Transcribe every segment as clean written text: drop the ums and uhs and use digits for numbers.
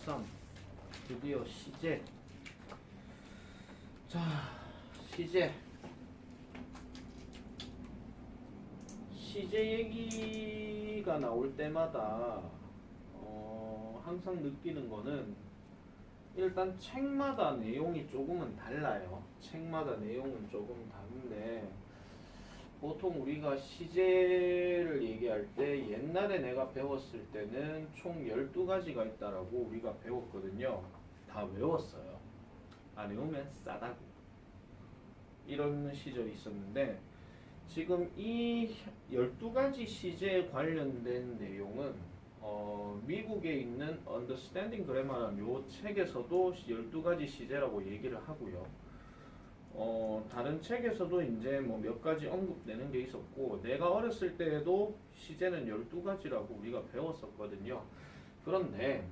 중3 드디어 시제. 자, 시제 얘기가 나올 때마다 항상 느끼는 거는 일단 책마다 내용이 조금은 달라요. 책마다 내용은 조금 다른데 보통 우리가 시제를 얘기할 때 옛날에 내가 배웠을 때는 총 12가지가 있다라고 우리가 배웠거든요. 다 외웠어요. 안 외우면 싸다고. 이런 시절이 있었는데 지금 이 12가지 시제에 관련된 내용은 미국에 있는 Understanding Grammar라는 요 책에서도 12가지 시제라고 얘기를 하고요. 다른 책에서도 이제 뭐 몇 가지 언급되는 게 있었고, 내가 어렸을 때에도 시제는 12가지라고 우리가 배웠었거든요. 그런데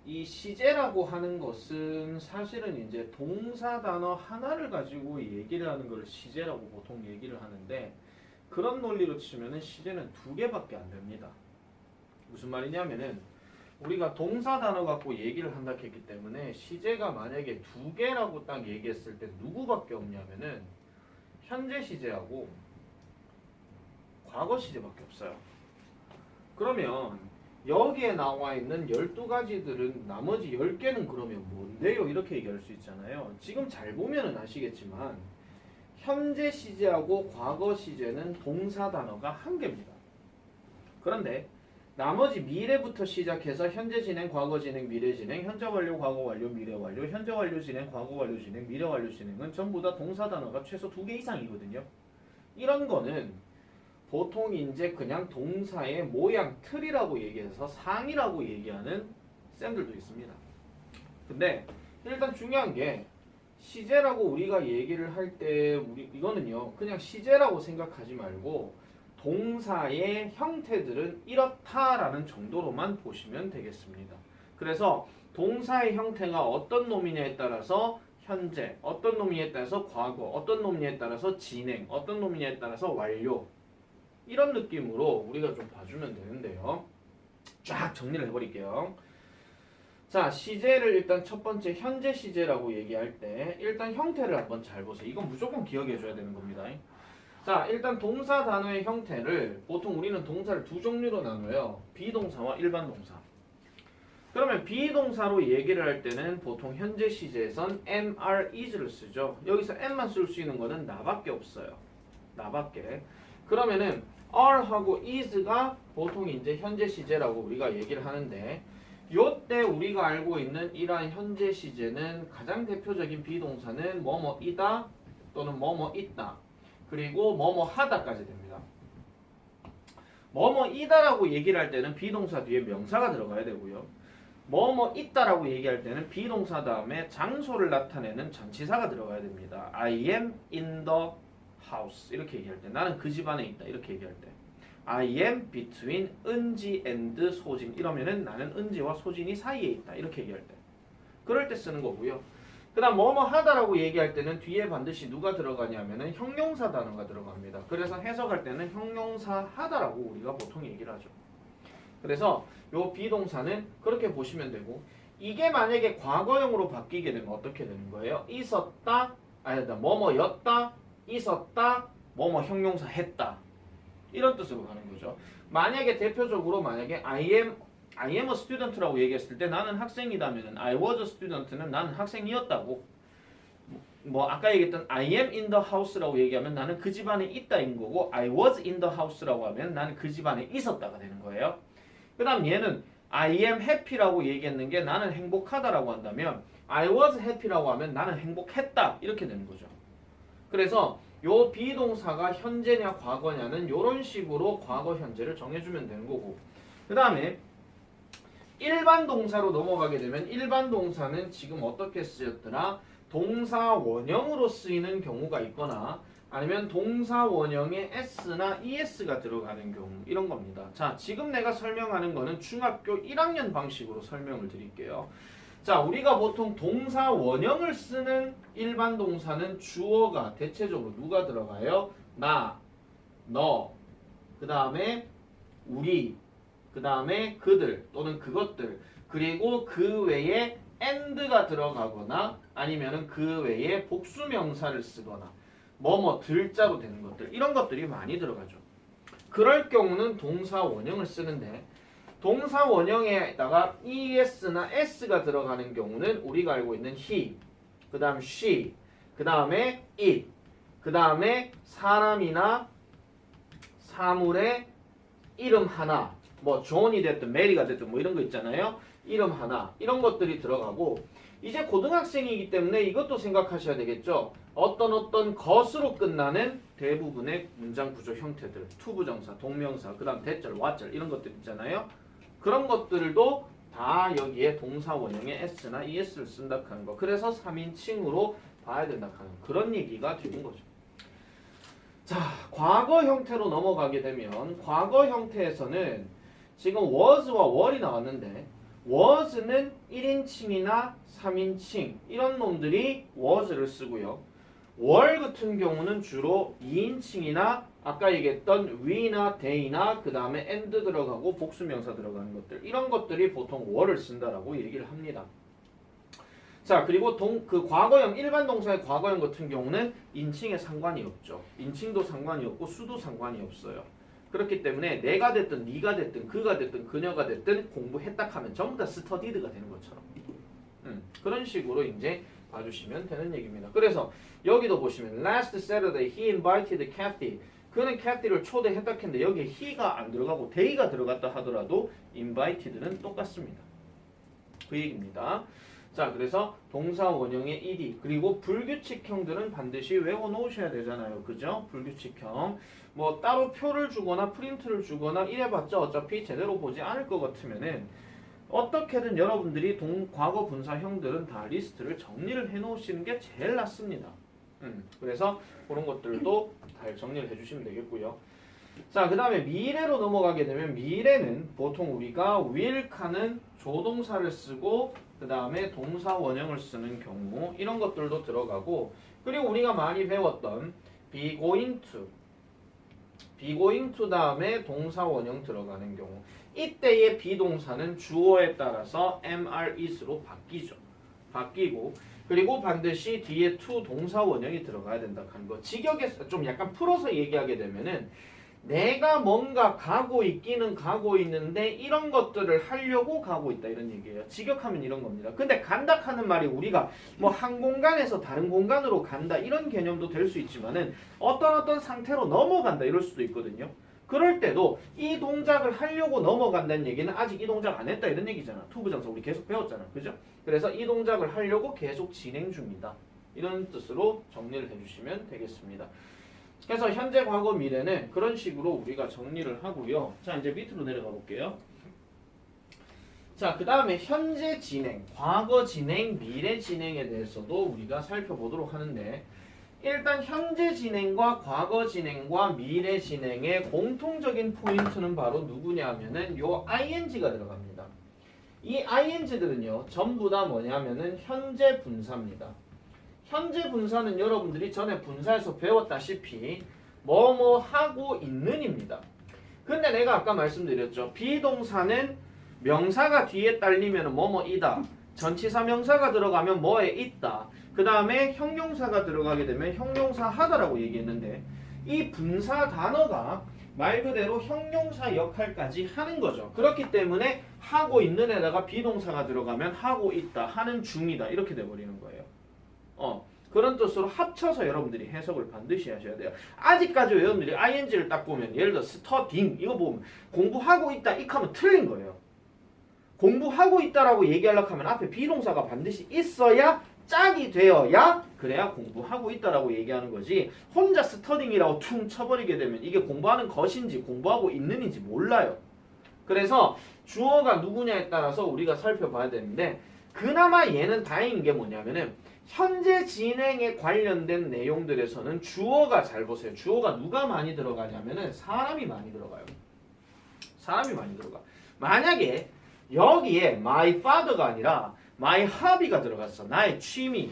이 시제라고 하는 것은 사실은 이제 동사 단어 하나를 가지고 얘기를 하는 걸 시제라고 보통 얘기를 하는데, 그런 논리로 치면은 시제는 2개밖에 안 됩니다. 무슨 말이냐면은 우리가 동사 단어 갖고 얘기를 한다 했기 때문에 시제가 만약에 2개라고 딱 얘기했을 때 누구밖에 없냐면은 현재 시제하고 과거 시제밖에 없어요. 그러면 여기에 나와 있는 12가지들은 나머지 10개는 그러면 뭔데요? 이렇게 얘기할 수 있잖아요. 지금 잘 보면은 아시겠지만 현재 시제하고 과거 시제는 동사 단어가 1개입니다. 그런데 나머지 미래부터 시작해서 현재 진행, 과거 진행, 미래 진행, 현재 완료, 과거 완료, 미래 완료, 현재 완료 진행, 과거 완료 진행, 미래 완료 진행은 전부 다 동사 단어가 최소 2개 이상이거든요. 이런 거는 보통 이제 그냥 동사의 모양, 틀이라고 얘기해서 상이라고 얘기하는 쌤들도 있습니다. 근데 일단 중요한 게 시제라고 우리가 얘기를 할 때 이거는요, 그냥 시제라고 생각하지 말고 동사의 형태들은 이렇다라는 정도로만 보시면 되겠습니다. 그래서 동사의 형태가 어떤 놈이냐에 따라서 현재, 어떤 놈이냐에 따라서 과거, 어떤 놈이냐에 따라서 진행, 어떤 놈이냐에 따라서 완료, 이런 느낌으로 우리가 좀 봐주면 되는데요. 쫙 정리를 해버릴게요. 자, 시제를 일단 첫 번째 현재 시제라고 얘기할 때 일단 형태를 한번 잘 보세요. 이건 무조건 기억해줘야 되는 겁니다. 자, 일단 동사 단어의 형태를 보통 우리는 동사를 2종류로 나눠요. 비동사와 일반 동사. 그러면 비동사로 얘기를 할 때는 보통 현재 시제에선 am, are, is를 쓰죠. 여기서 am만 쓸 수 있는 거는 나밖에 없어요. 나밖에. 그러면은 are하고 is가 보통 이제 현재 시제라고 우리가 얘기를 하는데, 요때 우리가 알고 있는 이러한 현재 시제는 가장 대표적인 비동사는 뭐뭐이다 또는 뭐뭐 있다, 그리고 뭐뭐 하다까지 됩니다. 뭐뭐이다라고 얘기를 할 때는 비동사 뒤에 명사가 들어가야 되고요. 뭐뭐 있다라고 얘기할 때는 비동사 다음에 장소를 나타내는 전치사가 들어가야 됩니다. I am in the house 이렇게 얘기할 때, 나는 그 집 안에 있다 이렇게 얘기할 때, I am between 은지 and 소진 이러면은 나는 은지와 소진이 사이에 있다 이렇게 얘기할 때, 그럴 때 쓰는 거고요. 그 다음 뭐뭐 하다라고 얘기할 때는 뒤에 반드시 누가 들어가냐면은 형용사 단어가 들어갑니다. 그래서 해석할 때는 형용사 하다라고 우리가 보통 얘기를 하죠. 그래서 요 비동사는 그렇게 보시면 되고, 이게 만약에 과거형으로 바뀌게 되면 어떻게 되는 거예요? 있었다, 아니다, 뭐뭐였다, 있었다, 뭐뭐 형용사 했다, 이런 뜻으로 가는 거죠. 만약에 대표적으로 만약에 I am a student라고 얘기했을 때 나는 학생이다면은 I was a student는 나는 학생이었다고, 뭐 아까 얘기했던 I am in the house라고 얘기하면 나는 그 집 안에 있다인 거고, I was in the house라고 하면 나는 그 집 안에 있었다가 되는 거예요. 그 다음 얘는 I am happy라고 얘기했는 게 나는 행복하다라고 한다면 I was happy라고 하면 나는 행복했다 이렇게 되는 거죠. 그래서 요 비동사가 현재냐 과거냐는 요런 식으로 과거 현재를 정해주면 되는 거고, 그 다음에 일반 동사로 넘어가게 되면 일반 동사는 지금 어떻게 쓰였더라? 동사 원형으로 쓰이는 경우가 있거나 아니면 동사 원형에 s나 es가 들어가는 경우, 이런 겁니다. 자, 지금 내가 설명하는 거는 중학교 1학년 방식으로 설명을 드릴게요. 자, 우리가 보통 동사 원형을 쓰는 일반 동사는 주어가 대체적으로 누가 들어가요? 나, 너, 그 다음에 우리, 그 다음에 그들 또는 그것들, 그리고 그 외에 and가 들어가거나 아니면은 그 외에 복수명사를 쓰거나 뭐뭐 들자로 되는 것들 이런 것들이 많이 들어가죠. 그럴 경우는 동사 원형을 쓰는데 동사 원형에다가 es나 s가 들어가는 경우는 우리가 알고 있는 he, 그 다음 she, 그 다음에 it, 그 다음에 사람이나 사물의 이름 하나, 뭐 존이 됐든 메리가 됐든 뭐 이런 거 있잖아요. 이름 하나 이런 것들이 들어가고 이제 고등학생이기 때문에 이것도 생각하셔야 되겠죠. 어떤 것으로 끝나는 대부분의 문장 구조 형태들, 투부정사, 동명사, 그 다음 대절, 와절 이런 것들 있잖아요. 그런 것들도 다 여기에 동사 원형에 s나 es를 쓴다 하는 거. 그래서 3인칭으로 봐야 된다 하는 그런 얘기가 되는 거죠. 자, 과거 형태로 넘어가게 되면 과거 형태에서는 지금 was와 were이 나왔는데 was는 1인칭이나 3인칭 이런 놈들이 was를 쓰고요. were 같은 경우는 주로 2인칭이나 아까 얘기했던 we나 they나 그 다음에 and 들어가고 복수명사 들어가는 것들 이런 것들이 보통 were를 쓴다라고 얘기를 합니다. 자, 그리고 그 과거형 일반 동사의 과거형 같은 경우는 인칭에 상관이 없죠. 인칭도 상관이 없고 수도 상관이 없어요. 그렇기 때문에 내가 됐든 네가 됐든 그가 됐든 그녀가 됐든 공부했다 하면 전부 다 스터디드가 되는 것처럼 그런 식으로 이제 봐주시면 되는 얘기입니다. 그래서 여기도 보시면 last Saturday he invited Kathy. 그는 캐티를 초대했다 했는데 여기에 he가 안 들어가고 they가 들어갔다 하더라도 invited는 똑같습니다. 그 얘기입니다. 자, 그래서 동사 원형의 ed 그리고 불규칙형들은 반드시 외워놓으셔야 되잖아요. 그죠? 불규칙형 뭐 따로 표를 주거나 프린트를 주거나 이래봤자 어차피 제대로 보지 않을 것 같으면은 어떻게든 여러분들이 과거 분사형들은 다 리스트를 정리를 해놓으시는 게 제일 낫습니다. 그래서 그런 것들도 잘 정리를 해주시면 되겠고요. 자, 그 다음에 미래로 넘어가게 되면 미래는 보통 우리가 will하는 조동사를 쓰고 그 다음에 동사 원형을 쓰는 경우 이런 것들도 들어가고 그리고 우리가 많이 배웠던 be going to 다음에 동사 원형 들어가는 경우 이때의 비동사는 주어에 따라서 am, are, is로 바뀌고 그리고 반드시 뒤에 to 동사 원형이 들어가야 된다 하는 거. 직역에서 좀 약간 풀어서 얘기하게 되면은 내가 뭔가 가고 있기는 가고 있는데 이런 것들을 하려고 가고 있다 이런 얘기예요. 직역하면 이런 겁니다. 근데 간다 하는 말이 우리가 뭐 한 공간에서 다른 공간으로 간다 이런 개념도 될 수 있지만은 어떤 상태로 넘어간다 이럴 수도 있거든요. 그럴 때도 이 동작을 하려고 넘어간다는 얘기는 아직 이 동작 안 했다 이런 얘기잖아. 투부정사 우리 계속 배웠잖아. 그죠? 그래서 이 동작을 하려고 계속 진행 중이다. 이런 뜻으로 정리를 해주시면 되겠습니다. 그래서 현재, 과거, 미래는 그런 식으로 우리가 정리를 하고요. 자, 이제 밑으로 내려가 볼게요. 자, 그 다음에 현재 진행, 과거 진행, 미래 진행에 대해서도 우리가 살펴보도록 하는데 일단 현재 진행과 과거 진행과 미래 진행의 공통적인 포인트는 바로 누구냐 하면은 요 ing가 들어갑니다. 이 ing들은요 전부 다 뭐냐면은 현재 분사입니다. 현재 분사는 여러분들이 전에 분사에서 배웠다시피 뭐뭐 하고 있는입니다. 근데 내가 아까 말씀드렸죠. 비동사는 명사가 뒤에 딸리면 뭐뭐이다. 전치사 명사가 들어가면 뭐에 있다. 그 다음에 형용사가 들어가게 되면 형용사 하다라고 얘기했는데 이 분사 단어가 말 그대로 형용사 역할까지 하는 거죠. 그렇기 때문에 하고 있는 에다가 비동사가 들어가면 하고 있다, 하는 중이다 이렇게 돼버리는 거예요. 그런 뜻으로 합쳐서 여러분들이 해석을 반드시 하셔야 돼요. 아직까지 여러분들이 ing를 딱 보면 예를 들어 studying 이거 보면 공부하고 있다 이 하면 틀린 거예요. 공부하고 있다라고 얘기하려고 하면 앞에 비동사가 반드시 있어야 짝이 되어야 그래야 공부하고 있다라고 얘기하는 거지 혼자 스터딩이라고 퉁 쳐버리게 되면 이게 공부하는 것인지 공부하고 있는지 몰라요. 그래서 주어가 누구냐에 따라서 우리가 살펴봐야 되는데 그나마 얘는 다행인 게 뭐냐면은 현재 진행에 관련된 내용들에서는 주어가 잘 보세요. 주어가 누가 많이 들어가냐면은 사람이 많이 들어가요. 사람이 많이 들어가. 만약에 여기에 my father가 아니라 my hobby가 들어갔어. 나의 취미.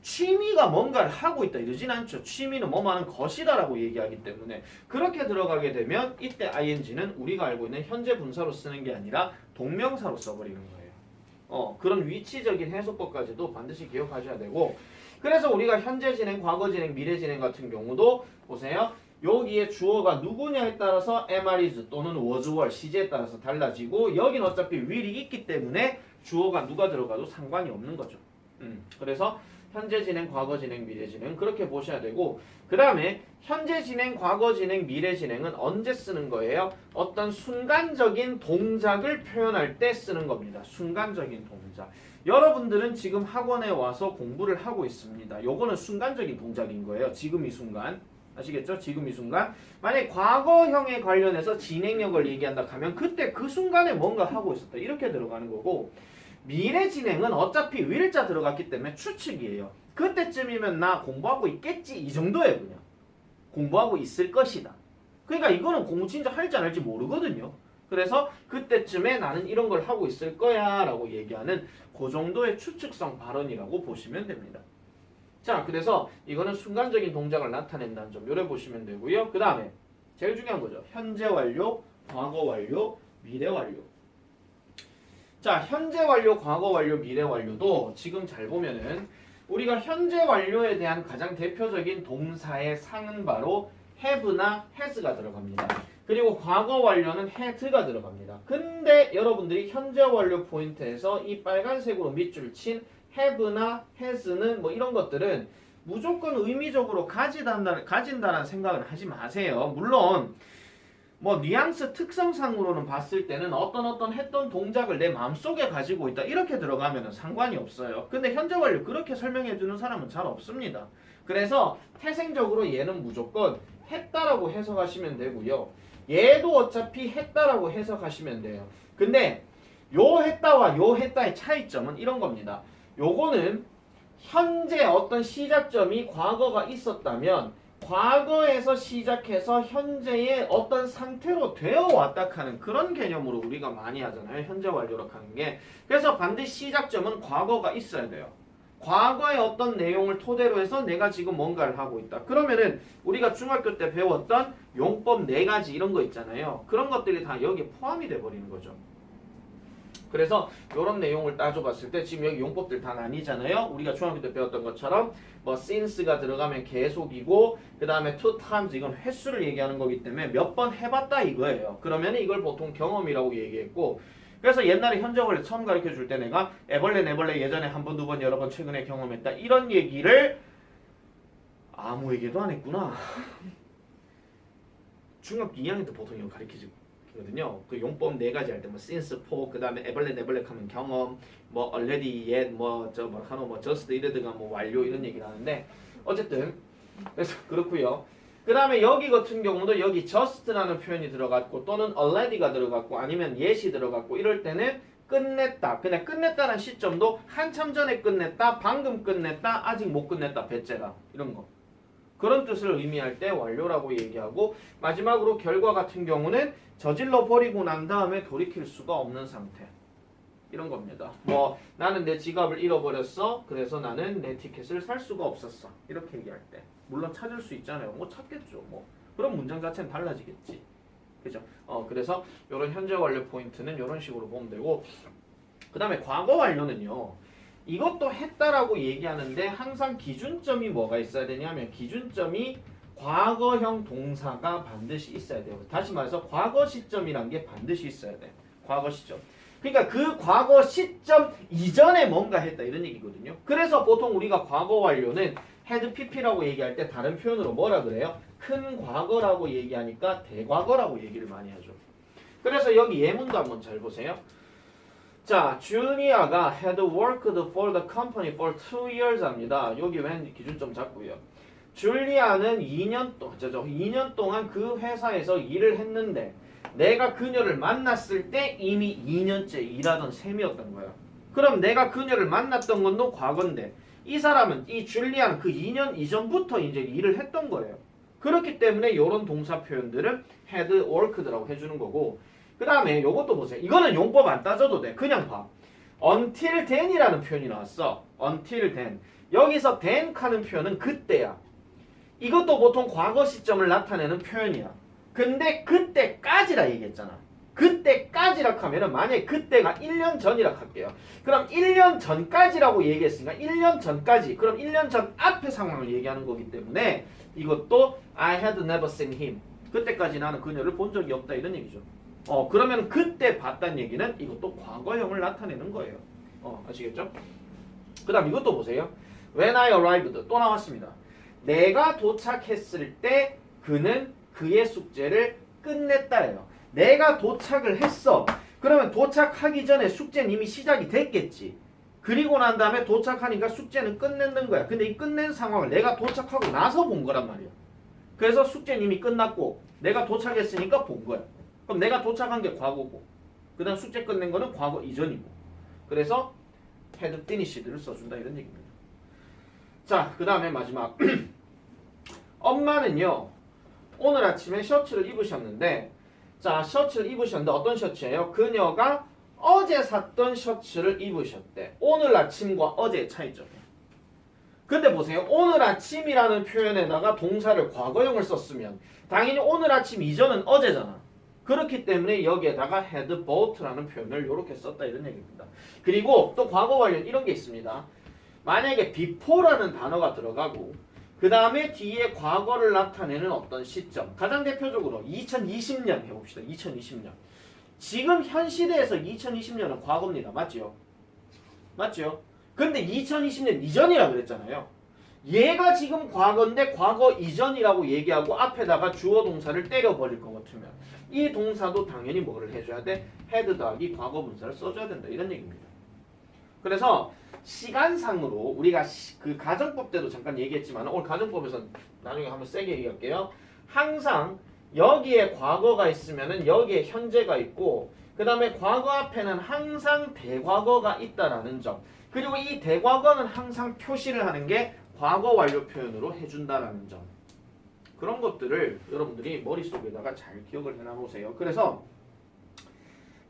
취미가 뭔가를 하고 있다 이러진 않죠. 취미는 뭐하는 것이다 라고 얘기하기 때문에 그렇게 들어가게 되면 이때 ing는 우리가 알고 있는 현재 분사로 쓰는 게 아니라 동명사로 써버리는 거예요. 그런 위치적인 해석법까지도 반드시 기억하셔야 되고 그래서 우리가 현재 진행, 과거 진행, 미래 진행 같은 경우도 보세요. 여기에 주어가 누구냐에 따라서 am, is 또는 was, were 시제에 따라서 달라지고 여긴 어차피 will이 있기 때문에 주어가 누가 들어가도 상관이 없는 거죠. 그래서 현재 진행, 과거 진행, 미래 진행 그렇게 보셔야 되고 그 다음에 현재 진행, 과거 진행, 미래 진행은 언제 쓰는 거예요? 어떤 순간적인 동작을 표현할 때 쓰는 겁니다. 순간적인 동작. 여러분들은 지금 학원에 와서 공부를 하고 있습니다. 요거는 순간적인 동작인 거예요. 지금 이 순간. 아시겠죠? 지금 이 순간. 만약에 과거형에 관련해서 진행력을 얘기한다 하면 그때 그 순간에 뭔가 하고 있었다. 이렇게 들어가는 거고 미래 진행은 어차피 will자 들어갔기 때문에 추측이에요. 그때쯤이면 나 공부하고 있겠지 이 정도예요. 그냥 공부하고 있을 것이다. 그러니까 이거는 공부 진짜 할지 안 할지 모르거든요. 그래서 그때쯤에 나는 이런 걸 하고 있을 거야 라고 얘기하는 그 정도의 추측성 발언이라고 보시면 됩니다. 자, 그래서 이거는 순간적인 동작을 나타낸다는 점 요래 보시면 되고요. 그 다음에 제일 중요한 거죠. 현재 완료, 과거 완료, 미래 완료. 자, 현재 완료, 과거 완료, 미래 완료도 지금 잘 보면은 우리가 현재 완료에 대한 가장 대표적인 동사의 상은 바로 have나 has가 들어갑니다. 그리고 과거 완료는 had가 들어갑니다. 근데 여러분들이 현재 완료 포인트에서 이 빨간색으로 밑줄 친 have나 has는 뭐 이런 것들은 무조건 의미적으로 가진다는 생각을 하지 마세요. 물론 뭐 뉘앙스 특성상으로는 봤을 때는 어떤 했던 동작을 내 마음속에 가지고 있다 이렇게 들어가면 상관이 없어요. 근데 현재 완료 그렇게 설명해 주는 사람은 잘 없습니다. 그래서 태생적으로 얘는 무조건 했다라고 해석하시면 되고요. 얘도 어차피 했다라고 해석하시면 돼요. 근데 요 했다와 요 했다의 차이점은 이런 겁니다. 요거는 현재 어떤 시작점이 과거가 있었다면 과거에서 시작해서 현재의 어떤 상태로 되어 왔다 하는 그런 개념으로 우리가 많이 하잖아요. 현재 완료로 하는 게. 그래서 반드시 시작점은 과거가 있어야 돼요. 과거의 어떤 내용을 토대로 해서 내가 지금 뭔가를 하고 있다. 그러면은 우리가 중학교 때 배웠던 용법 4가지 이런 거 있잖아요. 그런 것들이 다 여기에 포함이 돼 버리는 거죠. 그래서 이런 내용을 따져봤을 때 지금 여기 용법들 다 나뉘잖아요. 우리가 중학교 때 배웠던 것처럼 뭐 since가 들어가면 계속이고 그 다음에 two times 이건 횟수를 얘기하는 거기 때문에 몇 번 해봤다 이거예요. 그러면 이걸 보통 경험이라고 얘기했고 그래서 옛날에 현저를 처음 가르쳐 줄 때 내가 애벌레 내벌레 예전에 한 번, 두 번, 여러 번 최근에 경험했다 이런 얘기를 아무에게도 안 했구나. 중학교 2학년 때 보통 이거 가르치지 거든요. 그 용법 4가지 할 때 뭐 since, for, 그 다음에 애벌레 내벌레 하면 경험, 뭐 already, yet, 뭐 just 이래드가 뭐 완료 이런 얘기를 하는데 어쨌든 그래서 그렇고요. 그 다음에 여기 같은 경우도 여기 just라는 표현이 들어갔고 또는 already가 들어갔고 아니면 yet이 들어갔고 이럴 때는 끝냈다. 근데 끝냈다는 시점도 한참 전에 끝냈다, 방금 끝냈다, 아직 못 끝냈다, 배째라 이런 거. 그런 뜻을 의미할 때 완료라고 얘기하고 마지막으로 결과 같은 경우는 저질러 버리고 난 다음에 돌이킬 수가 없는 상태 이런 겁니다. 뭐 나는 내 지갑을 잃어버렸어. 그래서 나는 내 티켓을 살 수가 없었어. 이렇게 얘기할 때 물론 찾을 수 있잖아요. 뭐 찾겠죠. 뭐 그런 문장 자체는 달라지겠지. 그죠? 그래서 이런 현재 완료 포인트는 이런 식으로 보면 되고 그 다음에 과거 완료는요. 이것도 했다라고 얘기하는데 항상 기준점이 뭐가 있어야 되냐면 기준점이 과거형 동사가 반드시 있어야 돼요. 다시 말해서 과거 시점이란 게 반드시 있어야 돼. 과거 시점. 그러니까 그 과거 시점 이전에 뭔가 했다 이런 얘기거든요. 그래서 보통 우리가 과거 완료는 had pp라고 얘기할 때 다른 표현으로 뭐라 그래요? 큰 과거라고 얘기하니까 대과거라고 얘기를 많이 하죠. 그래서 여기 예문도 한번 잘 보세요. 자, 줄리아가 had worked for the company for 2 years 합니다. 여기 웬 기준점 잡고요. 줄리아는 2년 동안 그 회사에서 일을 했는데 내가 그녀를 만났을 때 이미 2년째 일하던 셈이었던 거야. 그럼 내가 그녀를 만났던 건도 과거인데 이 사람은 이 줄리아는 그 2년 이전부터 이제 일을 했던 거예요. 그렇기 때문에 이런 동사 표현들은 had worked라고 해주는 거고 그 다음에 요것도 보세요. 이거는 용법 안 따져도 돼. 그냥 봐. until then이라는 표현이 나왔어. until then. 여기서 then 하는 표현은 그때야. 이것도 보통 과거 시점을 나타내는 표현이야. 근데 그때까지라 얘기했잖아. 그때까지라 하면은 만약에 그때가 1년 전이라 할게요. 그럼 1년 전까지라고 얘기했으니까 1년 전까지. 그럼 1년 전 앞의 상황을 얘기하는 거기 때문에 이것도 I had never seen him. 그때까지 나는 그녀를 본 적이 없다 이런 얘기죠. 그러면 그때 봤다는 얘기는 이것도 과거형을 나타내는 거예요. 아시겠죠? 그 다음 이것도 보세요. When I arrived 또 나왔습니다. 내가 도착했을 때 그는 그의 숙제를 끝냈다예요. 내가 도착을 했어. 그러면 도착하기 전에 숙제는 이미 시작이 됐겠지. 그리고 난 다음에 도착하니까 숙제는 끝내는 거야. 근데 이 끝낸 상황을 내가 도착하고 나서 본 거란 말이야. 그래서 숙제는 이미 끝났고 내가 도착했으니까 본 거야. 그럼 내가 도착한 게 과거고 그 다음 숙제 끝낸 거는 과거 이전이고 그래서 had finished를 써준다 이런 얘기입니다. 자, 그 다음에 마지막 엄마는요 오늘 아침에 셔츠를 입으셨는데 자 셔츠를 입으셨는데 어떤 셔츠예요? 그녀가 어제 샀던 셔츠를 입으셨대. 오늘 아침과 어제의 차이점이에요. 근데 보세요. 오늘 아침이라는 표현에다가 동사를 과거형을 썼으면 당연히 오늘 아침 이전은 어제잖아. 그렇기 때문에 여기에다가 had bought라는 표현을 이렇게 썼다 이런 얘기입니다. 그리고 또 과거 관련 이런 게 있습니다. 만약에 before라는 단어가 들어가고 그 다음에 뒤에 과거를 나타내는 어떤 시점 가장 대표적으로 2020년 해봅시다. 2020년 지금 현 시대에서 2020년은 과거입니다. 맞죠? 맞죠? 근데 2020년 이전이라 그랬잖아요. 얘가 지금 과거인데 과거 이전이라고 얘기하고 앞에다가 주어 동사를 때려버릴 것 같으면 이 동사도 당연히 뭐를 해줘야 돼? had 더하기 과거 분사를 써줘야 된다 이런 얘기입니다. 그래서 시간상으로 우리가 그 가정법 때도 잠깐 얘기했지만 오늘 가정법에서 나중에 한번 세게 얘기할게요. 항상 여기에 과거가 있으면은 여기에 현재가 있고 그 다음에 과거 앞에는 항상 대과거가 있다라는 점 그리고 이 대과거는 항상 표시를 하는 게 과거 완료 표현으로 해준다라는 점 그런 것들을 여러분들이 머릿속에다가 잘 기억을 해놔보세요. 그래서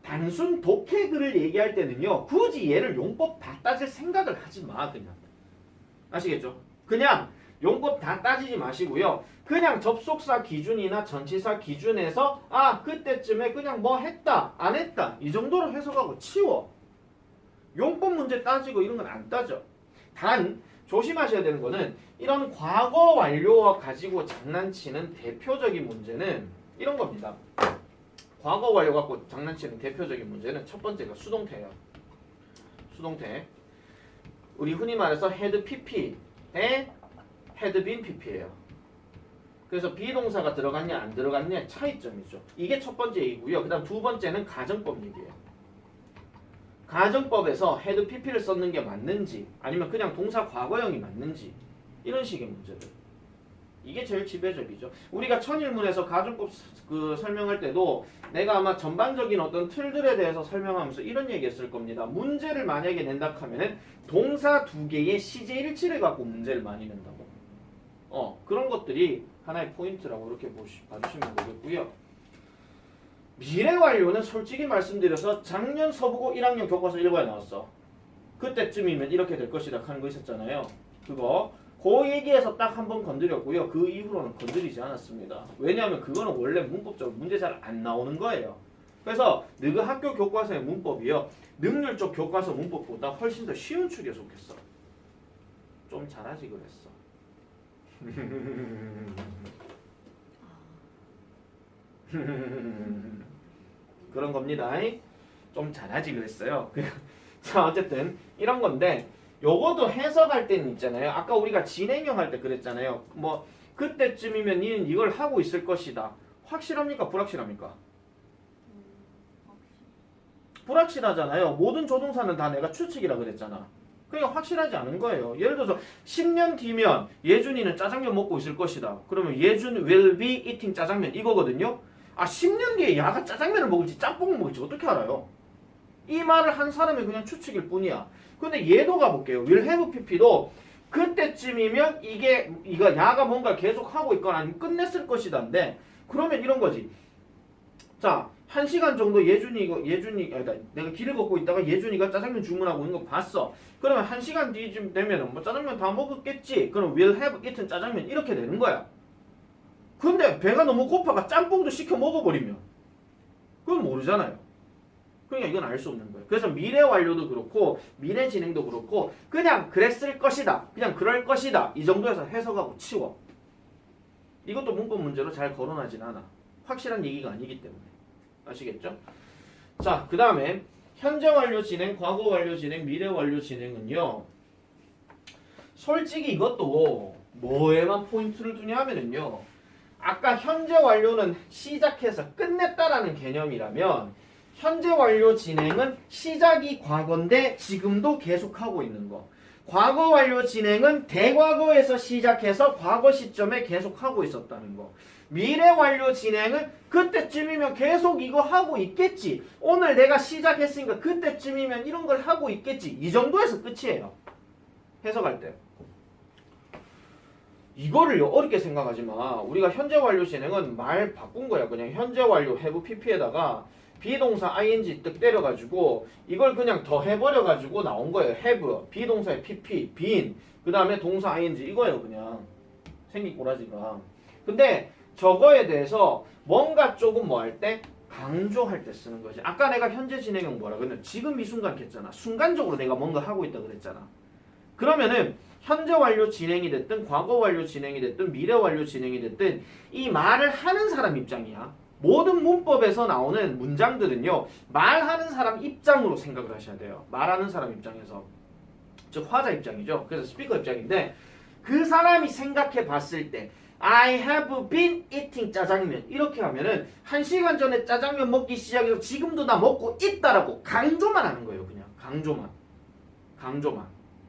단순 독해글을 얘기할 때는요 굳이 얘를 용법 다 따질 생각을 하지 마. 그냥 아시겠죠? 그냥 용법 다 따지지 마시고요. 그냥 접속사 기준이나 전치사 기준에서 그때쯤에 그냥 뭐 했다 안 했다 이 정도로 해석하고 치워. 용법 문제 따지고 이런 건 안 따져. 단 조심하셔야 되는 거는 이런 과거 완료와 가지고 장난치는 대표적인 문제는 이런 겁니다. 과거 완료 갖고 장난치는 대표적인 문제는 첫 번째가 수동태예요. 수동태. 우리 흔히 말해서 had pp에 had been pp예요. 그래서 비동사가 들어갔냐 안 들어갔냐 차이점이죠. 이게 첫 번째 얘기고요. 그 다음 두 번째는 가정법 얘기예요. 가정법에서 had pp를 썼는 게 맞는지 아니면 그냥 동사 과거형이 맞는지 이런 식의 문제들. 이게 제일 지배적이죠. 우리가 천일문에서 가정법 설명할 때도 내가 아마 전반적인 어떤 틀들에 대해서 설명하면서 이런 얘기 했을 겁니다. 문제를 만약에 낸다 하면은 동사 두 개의 시제 일치를 갖고 문제를 많이 낸다고. 그런 것들이 하나의 포인트라고 이렇게 봐주시면 되겠고요. 미래 완료는 솔직히 말씀드려서 작년 서부고 1학년 교과서 1과에 나왔어. 그때쯤이면 이렇게 될 것이다 하는 거 있었잖아요. 그 얘기에서 딱 한 번 건드렸고요. 그 이후로는 건드리지 않았습니다. 왜냐하면 그거는 원래 문법적으로 문제 잘 안 나오는 거예요. 그래서 너희 학교 교과서의 문법이요. 능률 쪽 교과서 문법보다 훨씬 더 쉬운 축에 속했어. 좀 잘하지 그랬어. 그런 겁니다. 좀 잘하지 그랬어요. 자 어쨌든 이런 건데 요것도 해석할 때는 있잖아요. 아까 우리가 진행형 할 때 그랬잖아요. 뭐 그때쯤이면 니는 이걸 하고 있을 것이다. 확실합니까? 불확실합니까? 불확실하잖아요. 모든 조동사는 다 내가 추측이라 그랬잖아. 그러니까 확실하지 않은 거예요. 예를 들어서 10년 뒤면 예준이는 짜장면 먹고 있을 것이다. 그러면 예준 will be eating 짜장면 이거거든요. 10년 뒤에 야가 짜장면을 먹을지 짬뽕을 먹을지 어떻게 알아요? 이 말을 한 사람이 그냥 추측일 뿐이야. 근데 얘도 가볼게요. will have pp도 그때쯤이면 이거 야가 뭔가 계속 하고 있거나 아니면 끝냈을 것이다인데 그러면 이런 거지. 자, 1시간 정도 내가 길을 걷고 있다가 예준이가 짜장면 주문하고 있는 거 봤어. 그러면 1시간 뒤쯤 되면 뭐 짜장면 다 먹었겠지. 그럼 will have eaten 짜장면 이렇게 되는 거야. 근데 배가 너무 고파가 짬뽕도 시켜 먹어버리면 그건 모르잖아요. 그러니까 이건 알 수 없는 거예요. 그래서 미래 완료도 그렇고 미래 진행도 그렇고 그냥 그랬을 것이다. 그냥 그럴 것이다. 이 정도에서 해석하고 치워. 이것도 문법 문제로 잘 거론하진 않아. 확실한 얘기가 아니기 때문에. 아시겠죠? 자, 그 다음에 현재 완료 진행, 과거 완료 진행, 미래 완료 진행은요. 솔직히 이것도 뭐에만 포인트를 두냐 하면은요. 아까 현재 완료는 시작해서 끝냈다라는 개념이라면 현재 완료 진행은 시작이 과거인데 지금도 계속하고 있는 거. 과거 완료 진행은 대과거에서 시작해서 과거 시점에 계속하고 있었다는 거. 미래 완료 진행은 그때쯤이면 계속 이거 하고 있겠지. 오늘 내가 시작했으니까 그때쯤이면 이런 걸 하고 있겠지. 이 정도에서 끝이에요. 해석할 때. 이거를 어렵게 생각하지 마. 우리가 현재 완료 진행은 말 바꾼 거야. 그냥 현재 완료 have pp에다가 비동사 ing 뜻 때려가지고 이걸 그냥 더 해버려가지고 나온 거예요. have 비동사의 pp been 그 다음에 동사 ing 이거예요. 그냥 생긴 꼬라지가. 근데 저거에 대해서 뭔가 조금 뭐 할 때 강조할 때 쓰는 거지. 아까 내가 현재 진행형 뭐라 그랬냐. 지금 이 순간 했잖아. 순간적으로 내가 뭔가 하고 있다 그랬잖아. 그러면은 현재 완료 진행이 됐든 과거 완료 진행이 됐든 미래 완료 진행이 됐든 이 말을 하는 사람 입장이야. 모든 문법에서 나오는 문장들은요. 말하는 사람 입장으로 생각을 하셔야 돼요. 말하는 사람 입장에서. 즉 화자 입장이죠. 그래서 스피커 입장인데 그 사람이 생각해 봤을 때 I have been eating 짜장면 이렇게 하면은 1시간 전에 짜장면 먹기 시작해서 지금도 나 먹고 있다라고 강조만 하는 거예요. 그냥 강조만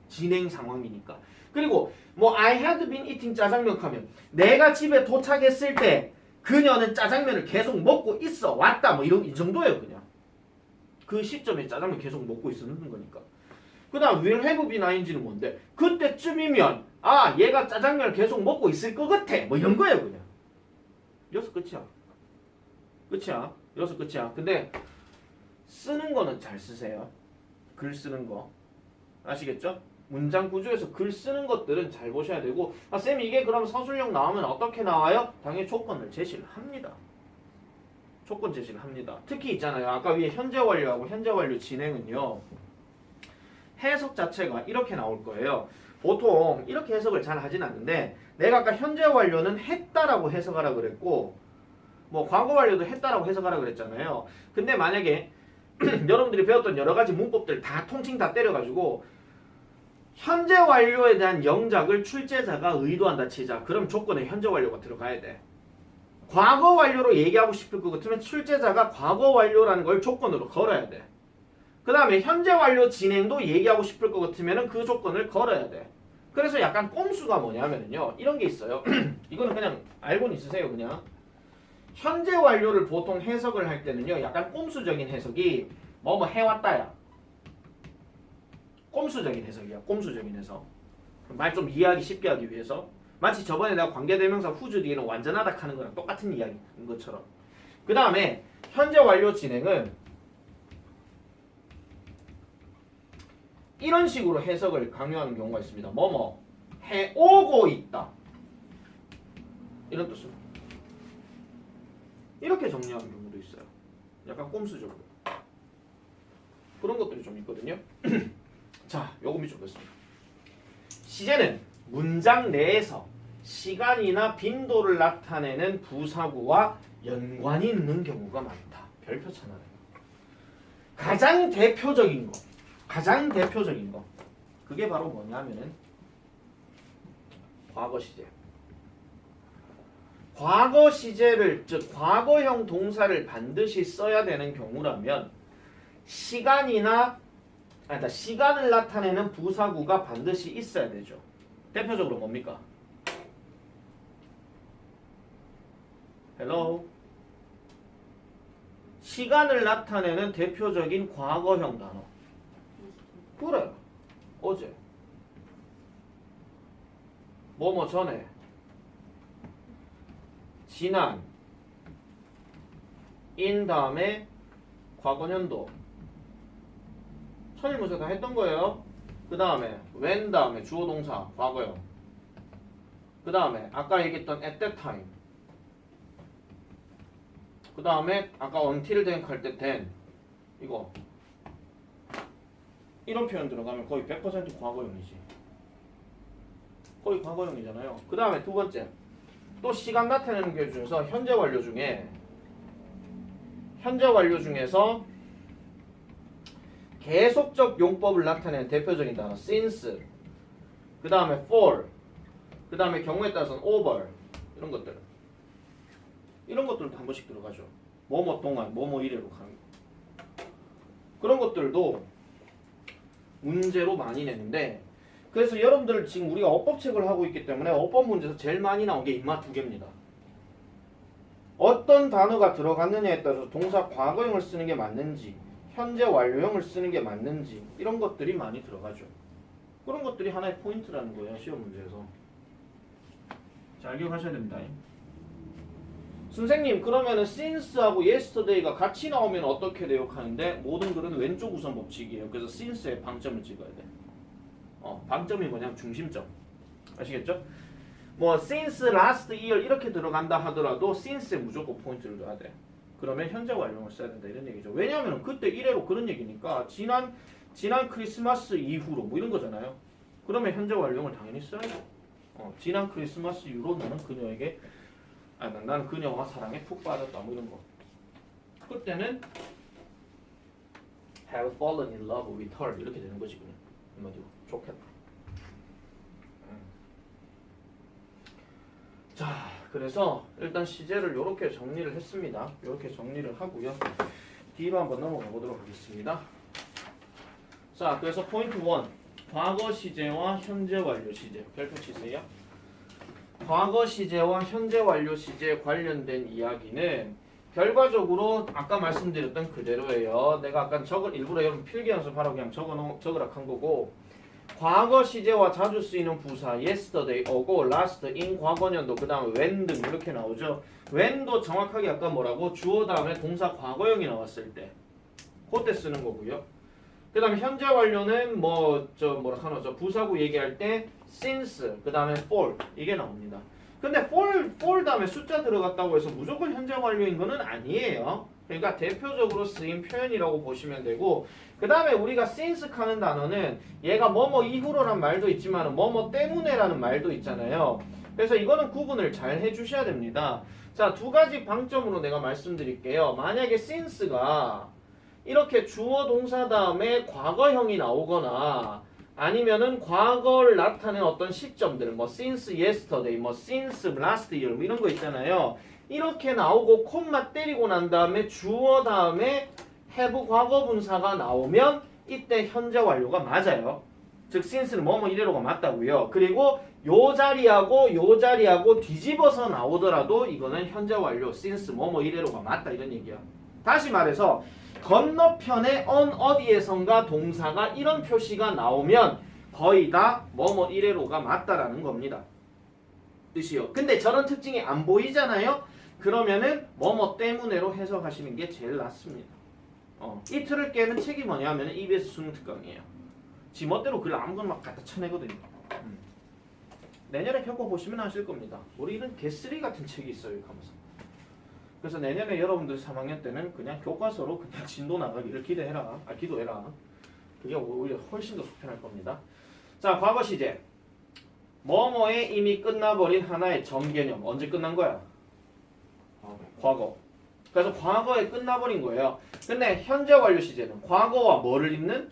진행 상황이니까. 그리고 뭐 I had been eating 짜장면 하면 내가 집에 도착했을 때 그녀는 짜장면을 계속 먹고 있어 왔다 뭐 이런 이 정도예요. 그냥 그 시점에 짜장면 계속 먹고 있었는 거니까. 그 다음 will have been ing는 뭔데? 그때쯤이면 아 얘가 짜장면을 계속 먹고 있을 것 같아 뭐 이런 거예요. 그냥 여기서 끝이야. 여기서 끝이야. 근데 쓰는 거는 잘 쓰세요. 글 쓰는 거 아시겠죠? 문장 구조에서 글 쓰는 것들은 잘 보셔야 되고 아 쌤 이게 그럼 서술형 나오면 어떻게 나와요? 당연히 조건을 제시를 합니다. 조건 제시를 합니다. 특히 있잖아요. 아까 위에 현재 완료하고 현재 완료 진행은요. 해석 자체가 이렇게 나올 거예요. 보통 이렇게 해석을 잘 하진 않는데 내가 아까 현재 완료는 했다라고 해석하라 그랬고 뭐 과거 완료도 했다라고 해석하라 그랬잖아요. 근데 만약에 여러분들이 배웠던 여러 가지 문법들 다 통칭 다 때려가지고 현재 완료에 대한 영작을 출제자가 의도한다 치자. 그럼 조건에 현재 완료가 들어가야 돼. 과거 완료로 얘기하고 싶을 것 같으면 출제자가 과거 완료라는 걸 조건으로 걸어야 돼. 그 다음에 현재 완료 진행도 얘기하고 싶을 것 같으면 그 조건을 걸어야 돼. 그래서 약간 꼼수가 뭐냐면요. 이런 게 있어요. 이거는 그냥 알고는 있으세요. 그냥. 현재 완료를 보통 해석을 할 때는요. 약간 꼼수적인 해석이 뭐뭐 해왔다야. 꼼수적인 해석이야. 꼼수적인 해석. 말 좀 이해하기 쉽게 하기 위해서. 마치 저번에 내가 관계대명사 후주 뒤에는 완전하다 하는 거랑 똑같은 이야기인 것처럼. 그 다음에 현재 완료 진행은 이런 식으로 해석을 강요하는 경우가 있습니다. 뭐뭐 해오고 있다. 이런 뜻으로. 이렇게 정리하는 경우도 있어요. 약간 꼼수적으로. 그런 것들이 좀 있거든요. 자, 요거 밑줄겠습니다. 시제는 문장 내에서 시간이나 빈도를 나타내는 부사구와 연관이 있는 경우가 많다. 별표 쳐놔요. 가장 대표적인 거. 그게 바로 뭐냐면은 과거 시제. 과거 시제를 즉 과거형 동사를 반드시 써야 되는 경우라면 시간을 나타내는 부사구가 반드시 있어야 되죠. 대표적으로 뭡니까? 헬로. 시간을 나타내는 대표적인 과거형 단어. 그래. 어제. 뭐뭐 전에. 지난. in 다음에 과거년도. 천일문서 다 했던 거예요. 그 다음에 when 다음에 주어 동사 과거형. 그 다음에 아까 얘기했던 at that time. 그 다음에 아까 until then 할 때 then 이거 이런 표현 들어가면 거의 100% 과거형이지. 거의 과거형이잖아요. 그 다음에 두 번째 또 시간 나타내는 게 중에서 현재 완료 중에서 계속적 용법을 나타내는 대표적인 단어 since, 그 다음에 for, 그 다음에 경우에 따라서는 over, 이런 것들도 한 번씩 들어가죠. 뭐뭐 동안, 뭐뭐 이래로 가는 거. 그런 것들도 문제로 많이 내는데, 그래서 여러분들 지금 우리가 어법책을 하고 있기 때문에 어법 문제에서 제일 많이 나온 게 인마 두 개입니다. 어떤 단어가 들어갔느냐에 따라서 동사 과거형을 쓰는 게 맞는지, 현재 완료형을 쓰는 게 맞는지, 이런 것들이 많이 들어가죠. 그런 것들이 하나의 포인트라는 거예요, 시험 문제에서. 잘 기억하셔야 됩니다. 선생님, 그러면은 since하고 yesterday가 같이 나오면 어떻게 돼요? 하는데 모든 글은 왼쪽 우선 법칙이에요. 그래서 since에 방점을 찍어야 돼. 방점이 뭐냐면 중심점. 아시겠죠? 뭐 since last year 이렇게 들어간다 하더라도 since에 무조건 포인트를 둬야 돼. 그러면 현재 완료를 써야 된다 이런 얘기죠. 왜냐하면 그때 이래로 그런 얘기니까 지난 크리스마스 이후로 뭐 이런 거잖아요. 그러면 현재 완료를 당연히 써야 돼. 지난 크리스마스 이후로 나는 그녀에게 나는 그녀와 사랑에 푹 빠졌다 뭐 이런 거. 그때는 have fallen in love with her 이렇게 되는 거지 그냥. 한마디로 좋겠다. 자, 그래서 일단 시제를 이렇게 정리를 했습니다. 이렇게 정리를 하고요. 뒤로 한번 넘어가 보도록 하겠습니다. 자, 그래서 포인트 1. 과거 시제와 현재 완료 시제. 별표 치세요. 과거 시제와 현재 완료 시제에 관련된 이야기는 결과적으로 아까 말씀드렸던 그대로예요. 내가 아까 일부러 여러분 필기 연습하라고 그냥 적으라 한 거고, 과거 시제와 자주 쓰이는 부사 yesterday 오고 last in 과거년도 그 다음에 when 등 이렇게 나오죠. when도 정확하게 아까 뭐라고 주어 다음에 동사 과거형이 나왔을 때 그때 쓰는 거고요. 그 다음에 현재 완료는 부사구 얘기할 때 since 그 다음에 for 이게 나옵니다. 근데 for 다음에 숫자 들어갔다고 해서 무조건 현재 완료인 거는 아니에요. 그러니까 대표적으로 쓰인 표현이라고 보시면 되고, 그 다음에 우리가 since 하는 단어는 얘가 뭐뭐 이후로란 말도 있지만 뭐뭐 때문에라는 말도 있잖아요. 그래서 이거는 구분을 잘 해주셔야 됩니다. 자, 두 가지 방점으로 내가 말씀드릴게요. 만약에 since가 이렇게 주어 동사 다음에 과거형이 나오거나 아니면은 과거를 나타낸 어떤 시점들 뭐 since yesterday, 뭐 since last year 뭐 이런 거 있잖아요. 이렇게 나오고 콤마 때리고 난 다음에 주어 다음에 have 과거 분사가 나오면 이때 현재 완료가 맞아요. 즉 since는 뭐뭐 이래로가 맞다고요. 그리고 요 자리하고 뒤집어서 나오더라도 이거는 현재 완료 since 뭐뭐 이래로가 맞다 이런 얘기야. 다시 말해서 건너편에 on 어디에선가 동사가 이런 표시가 나오면 거의 다 뭐뭐 이래로가 맞다라는 겁니다. 뜻이요. 근데 저런 특징이 안 보이잖아요. 그러면은 뭐뭐 때문에로 해석하시는 게 제일 낫습니다. 이 틀을 깨는 책이 뭐냐면 EBS 수능 특강이에요. 지 멋대로 글 아무거나 막 갖다 쳐내거든요. 내년에 겪어보시면 아실 겁니다. 우리 이런 개쓰리 같은 책이 있어요. 하면서. 그래서 내년에 여러분들 3학년 때는 그냥 교과서로 그냥 진도 나가기를 기도해라. 그게 오히려 훨씬 더 속편할 겁니다. 자, 과거 시제. 뭐뭐에 이미 끝나버린 하나의 전 개념. 언제 끝난 거야? 과거. 그래서 과거에 끝나버린 거예요. 근데 현재 완료 시제는 과거와 뭐를 잇는?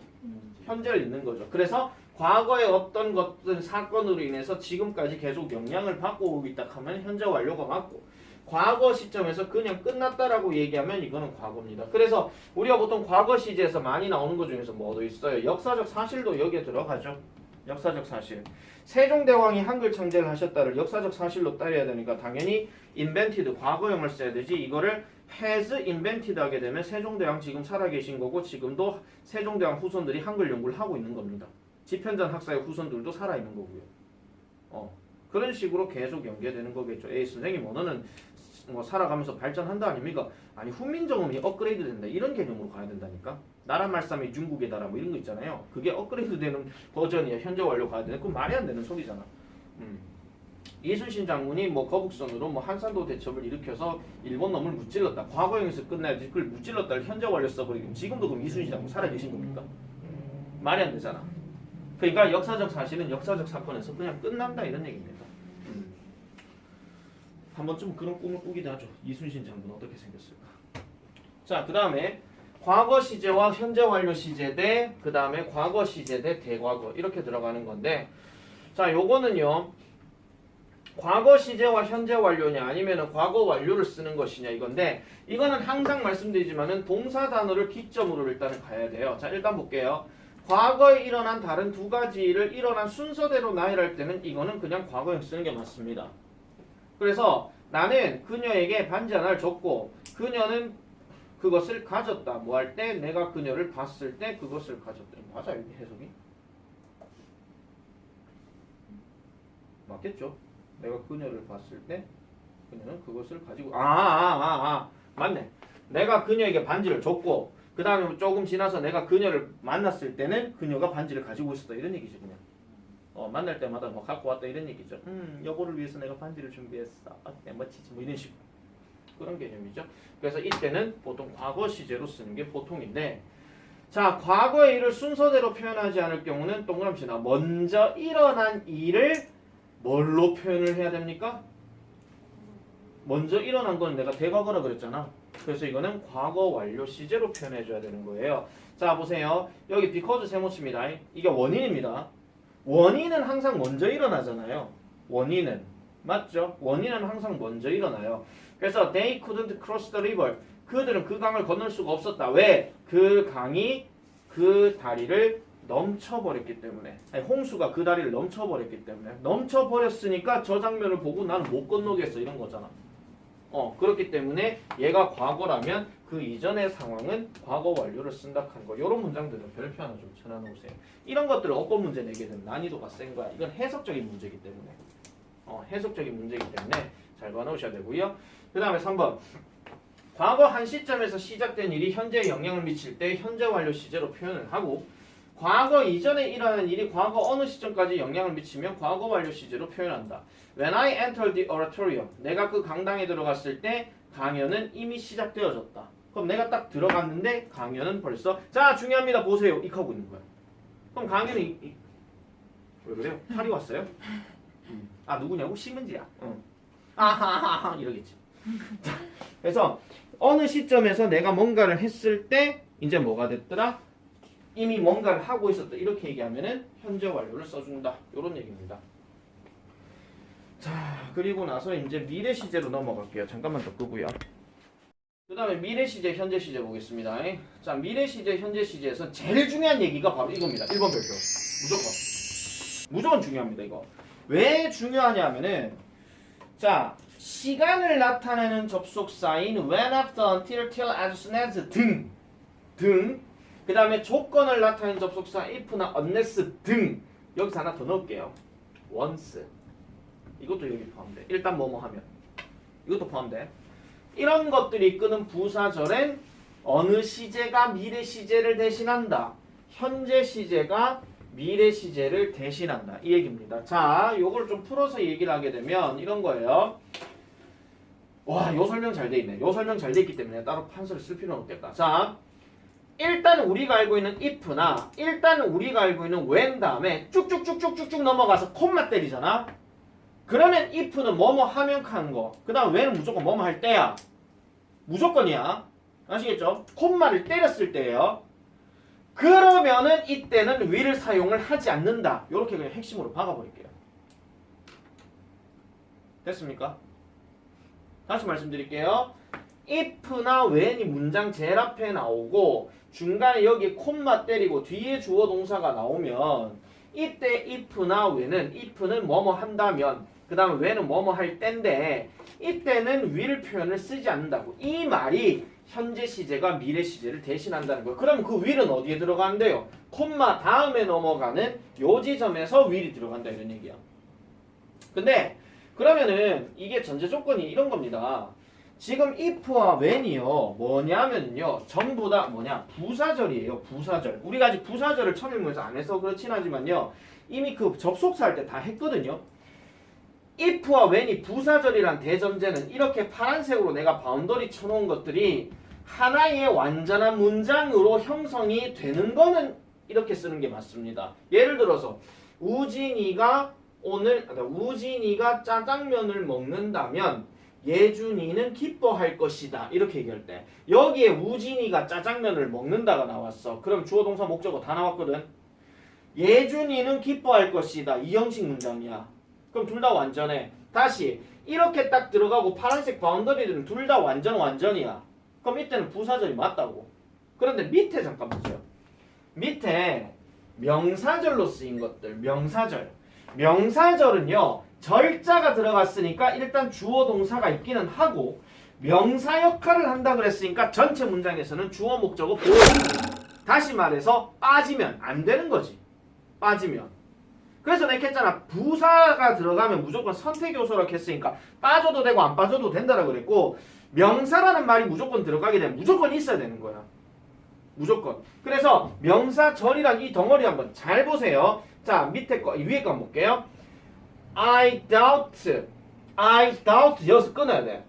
현재를 잇는 거죠. 그래서 과거의 어떤 것들 사건으로 인해서 지금까지 계속 영향을 받고 오고 있다 하면 현재 완료가 맞고, 과거 시점에서 그냥 끝났다라고 얘기하면 이거는 과거입니다. 그래서 우리가 보통 과거 시제에서 많이 나오는 것 중에서 뭐도 있어요. 역사적 사실도 여기에 들어가죠. 역사적 사실. 세종대왕이 한글 창제를 하셨다를 역사적 사실로 따져야 되니까 당연히 invented 과거형을 써야 되지. 이거를 has invented 하게 되면 세종대왕 지금 살아계신 거고 지금도 세종대왕 후손들이 한글 연구를 하고 있는 겁니다. 집현전 학사의 후손들도 살아있는 거고요. 그런 식으로 계속 연계되는 거겠죠. 에이 선생님 언어는 뭐 살아가면서 발전한다 아닙니까? 아니 훈민정음이 업그레이드 된다 이런 개념으로 가야 된다니까. 나라 말싸움이 중국의 나라 뭐 이런 거 있잖아요. 그게 업그레이드 되는 버전이야. 현재 완료 가야 되는 그건 말이 안 되는 소리잖아. 이순신 장군이 뭐 거북선으로 뭐 한산도 대첩을 일으켜서 일본 놈을 무찔렀다. 과거형에서 끝나야지 그걸 무찔렀다를 현재 완료 써버리면 지금도 그럼 이순신 장군 살아계신 겁니까? 말이 안 되잖아. 그러니까 역사적 사실은 역사적 사건에서 그냥 끝난다 이런 얘기입니다. 한 번쯤 그런 꿈을 꾸기도 하죠. 이순신 장군 어떻게 생겼을까? 자, 그 다음에 과거 시제와 현재 완료 시제 대 그 다음에 과거 시제 대 대과거 이렇게 들어가는 건데, 자, 요거는요 과거 시제와 현재 완료냐 아니면은 과거 완료를 쓰는 것이냐 이건데, 이거는 항상 말씀드리지만은 동사 단어를 기점으로 일단은 가야 돼요. 자, 일단 볼게요. 과거에 일어난 다른 두 가지를 일어난 순서대로 나열할 때는 이거는 그냥 과거형 쓰는 게 맞습니다. 그래서 나는 그녀에게 반지 하나를 줬고 그녀는 그것을 가졌다. 뭐 할 때? 내가 그녀를 봤을 때 그것을 가졌다. 맞아 여기 해석이? 맞겠죠? 내가 그녀를 봤을 때 그녀는 그것을 가지고 맞네. 내가 그녀에게 반지를 줬고 그 다음에 조금 지나서 내가 그녀를 만났을 때는 그녀가 반지를 가지고 있었다 이런 얘기죠. 그냥 만날 때마다 뭐 갖고 왔다 이런 얘기죠. 여보를 위해서 내가 반지를 준비했어. 어때 멋지지 뭐 이런 식으로 그런 개념이죠. 그래서 이때는 보통 과거 시제로 쓰는 게 보통인데, 자, 과거의 일을 순서대로 표현하지 않을 경우는 동그라미 치나 먼저 일어난 일을 뭘로 표현을 해야 됩니까? 먼저 일어난 건 내가 대과거라 그랬잖아. 그래서 이거는 과거 완료 시제로 표현해 줘야 되는 거예요. 자, 보세요. 여기 because 세모치입니다. 이게 원인입니다. 원인은 항상 먼저 일어나잖아요. 원인은 맞죠? 원인은 항상 먼저 일어나요. 그래서 they couldn't cross the river. 그들은 그 강을 건널 수가 없었다. 왜? 그 강이 그 다리를 넘쳐버렸기 때문에. 아니, 홍수가 그 다리를 넘쳐버렸기 때문에. 넘쳐버렸으니까 저 장면을 보고 나는 못 건너겠어 이런 거잖아. 그렇기 때문에 얘가 과거라면 그 이전의 상황은 과거 완료를 쓴다 하는 거. 이런 문장들은 별표 하나 좀 쳐놔놓으세요. 이런 것들을 어법 문제 내게 되면 난이도가 센 거야. 이건 해석적인 문제이기 때문에. 해석적인 문제이기 때문에 잘 봐놓으셔야 되고요. 그 다음에 3번. 과거 한 시점에서 시작된 일이 현재에 영향을 미칠 때 현재 완료 시제로 표현을 하고, 과거 이전에 일어난 일이 과거 어느 시점까지 영향을 미치면 과거 완료 시제로 표현한다. When I entered the auditorium, 내가 그 강당에 들어갔을 때 강연은 이미 시작되어졌다. 그럼 내가 딱 들어갔는데 강연은 벌써, 자 중요합니다 보세요 이렇게 하고 있는 거야. 그럼 강연은 왜 그래요? 탈이 왔어요? 누구냐고? 심은지야. 아하하하 이러겠지. 자, 그래서 어느 시점에서 내가 뭔가를 했을 때 이제 뭐가 됐더라? 이미 뭔가를 하고 있었다. 이렇게 얘기하면은 현재 완료를 써준다. 이런 얘기입니다. 자, 그리고 나서 이제 미래 시제로 넘어갈게요. 잠깐만 더 끄고요. 그 다음에 미래 시제, 현재 시제 보겠습니다. 자, 미래 시제, 현재 시제에서 제일 중요한 얘기가 바로 이겁니다. 1번 별표. 무조건 중요합니다. 이거. 왜 중요하냐면은, 자, 시간을 나타내는 접속사인 when, after, until, till, as soon as 등. 그 다음에 조건을 나타내는 접속사 if나 unless 등. 여기서 하나 더 넣을게요. once. 이것도 여기 포함돼. 일단 뭐뭐 하면. 이것도 포함돼. 이런 것들이 끄는 부사절엔 어느 시제가 미래 시제를 대신한다. 현재 시제가 미래 시제를 대신한다. 이 얘기입니다. 자, 요걸 좀 풀어서 얘기를 하게 되면 이런 거예요. 와, 요 설명 잘 돼 있네. 요 설명 잘 돼 있기 때문에 따로 판서를 쓸 필요는 없겠다. 자, 일단 우리가 알고 있는 if나 일단 우리가 알고 있는 when 다음에 쭉쭉쭉쭉쭉 넘어가서 콤마 때리잖아. 그러면 if는 뭐뭐 하면 하는 거. 그 다음 when은 무조건 뭐뭐 할 때야. 무조건이야. 아시겠죠? 콤마를 때렸을 때예요. 그러면은 이때는 will을 사용을 하지 않는다. 이렇게 그냥 핵심으로 박아버릴게요. 됐습니까? 다시 말씀드릴게요. if나 when이 문장 제일 앞에 나오고 중간에 여기 콤마 때리고 뒤에 주어 동사가 나오면 이때 if나 when은 뭐뭐 한다면 그 다음에 when은 뭐뭐 할 때인데 이때는 will 표현을 쓰지 않는다고. 이 말이 현재 시제가 미래 시제를 대신한다는 거예요. 그럼 그 will은 어디에 들어가는데요? 콤마 다음에 넘어가는 요 지점에서 will이 들어간다 이런 얘기야. 근데 그러면은 이게 전제 조건이 이런 겁니다. 지금 if와 when이요 뭐냐면요 전부 다 부사절이에요. 부사절. 우리가 아직 부사절을 처음 읽으면서 안 해서 그렇진 하지만요 이미 그 접속사 할 때 다 했거든요. if와 when이 부사절이란 대전제는 이렇게 파란색으로 내가 바운더리 쳐놓은 것들이 하나의 완전한 문장으로 형성이 되는 거는 이렇게 쓰는 게 맞습니다. 예를 들어서 우진이가 짜장면을 먹는다면 예준이는 기뻐할 것이다. 이렇게 얘기할 때 여기에 우진이가 짜장면을 먹는다가 나왔어. 그럼 주어 동사 목적어 다 나왔거든. 예준이는 기뻐할 것이다. 이 형식 문장이야. 그럼 둘 다 완전해. 다시 이렇게 딱 들어가고 파란색 바운더리는 둘 다 완전이야. 그럼 이때는 부사절이 맞다고. 그런데 밑에 잠깐 보세요. 밑에 명사절로 쓰인 것들. 명사절은요. 절자가 들어갔으니까 일단 주어 동사가 있기는 하고 명사 역할을 한다 그랬으니까 전체 문장에서는 주어 목적어 보여. 다시 말해서 빠지면 안 되는 거지. 빠지면. 그래서 내가 했잖아. 부사가 들어가면 무조건 선택 요소라고 했으니까 빠져도 되고 안 빠져도 된다라고 그랬고 명사라는 말이 무조건 들어가게 되면 무조건 있어야 되는 거야. 무조건. 그래서 명사절이란 이 덩어리 한번 잘 보세요. 자, 밑에 거, 위에 거 한번 볼게요. I doubt 여기서 끊어야 돼.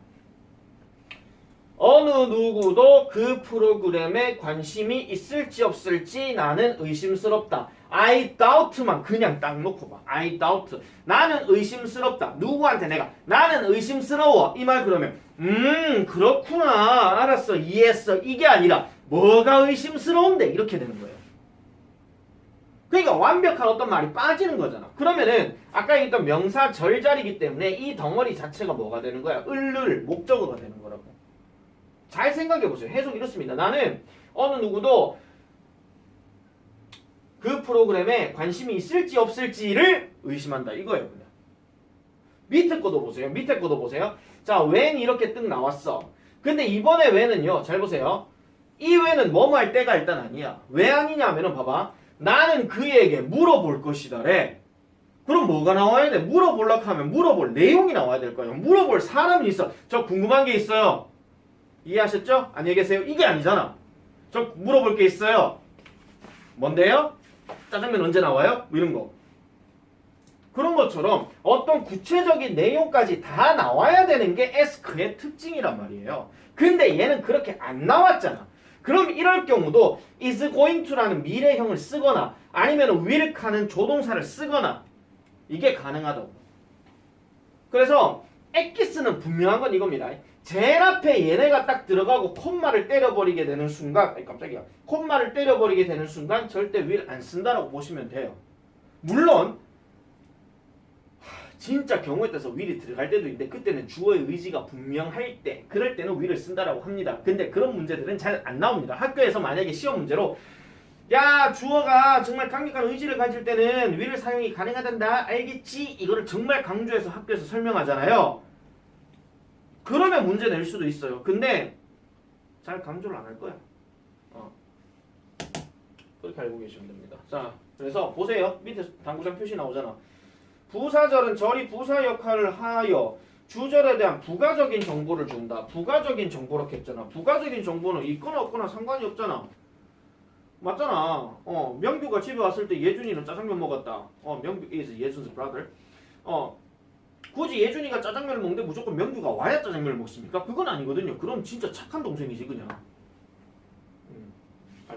어느 누구도 그 프로그램에 관심이 있을지 없을지 나는 의심스럽다. I doubt만 그냥 딱 놓고 봐. I doubt. 나는 의심스럽다. 누구한테 내가 나는 의심스러워. 이 말 그러면 그렇구나. 알았어. 이해했어. 이게 아니라 뭐가 의심스러운데 이렇게 되는 거예요. 그러니까 완벽한 어떤 말이 빠지는 거잖아. 그러면은 아까 얘기했던 명사 절자리기 때문에 이 덩어리 자체가 뭐가 되는 거야? 을을 목적어가 되는 거라고. 잘 생각해 보세요. 해석 이렇습니다. 나는 어느 누구도 그 프로그램에 관심이 있을지 없을지를 의심한다. 이거예요. 그냥. 밑에 거도 보세요. 자, when 이렇게 뜩 나왔어. 근데 이번에 when은요. 잘 보세요. 이 when은 뭐뭐 할 때가 일단 아니야. 왜 아니냐 하면은 봐봐. 나는 그에게 물어볼 것이다래. 그럼 뭐가 나와야 돼? 물어보려고 하면 물어볼 내용이 나와야 될 거예요. 물어볼 사람이 있어. 저 궁금한 게 있어요. 이해하셨죠? 안녕히 계세요. 이게 아니잖아. 저 물어볼 게 있어요. 뭔데요? 짜장면 언제 나와요? 뭐 이런 거. 그런 것처럼 어떤 구체적인 내용까지 다 나와야 되는 게 ask의 특징이란 말이에요. 근데 얘는 그렇게 안 나왔잖아. 그럼 이럴 경우도 is going to라는 미래형을 쓰거나 아니면 will 하는 조동사를 쓰거나 이게 가능하다고. 그래서 엑기스는 분명한 건 이겁니다. 제일 앞에 얘네가 딱 들어가고 콤마를 때려버리게 되는 순간 깜짝이야. 콤마를 때려버리게 되는 순간 절대 will 안 쓴다라고 보시면 돼요. 물론 진짜 경우에 따라서 will이 들어갈 때도 있는데 그때는 주어의 의지가 분명할 때 그럴 때는 will을 쓴다라고 합니다. 근데 그런 문제들은 잘 안 나옵니다. 학교에서 만약에 시험 문제로 야 주어가 정말 강력한 의지를 가질 때는 will을 사용이 가능하단다. 알겠지? 이거를 정말 강조해서 학교에서 설명하잖아요. 그러면 문제 낼 수도 있어요. 근데 잘 강조를 안 할 거야. 그렇게 알고 계시면 됩니다. 자, 그래서 보세요. 밑에 당구장 표시 나오잖아. 부사절은 절이 부사 역할을 하여 주절에 대한 부가적인 정보를 준다. 부가적인 정보라고 했잖아. 부가적인 정보는 있거나 없거나 상관이 없잖아. 맞잖아. 명규가 집에 왔을 때 예준이는 짜장면 먹었다. 명규 is 예준's brother. 굳이 예준이가 짜장면을 먹는데 무조건 명규가 와야 짜장면을 먹습니까? 그건 아니거든요. 그럼 진짜 착한 동생이지 그냥.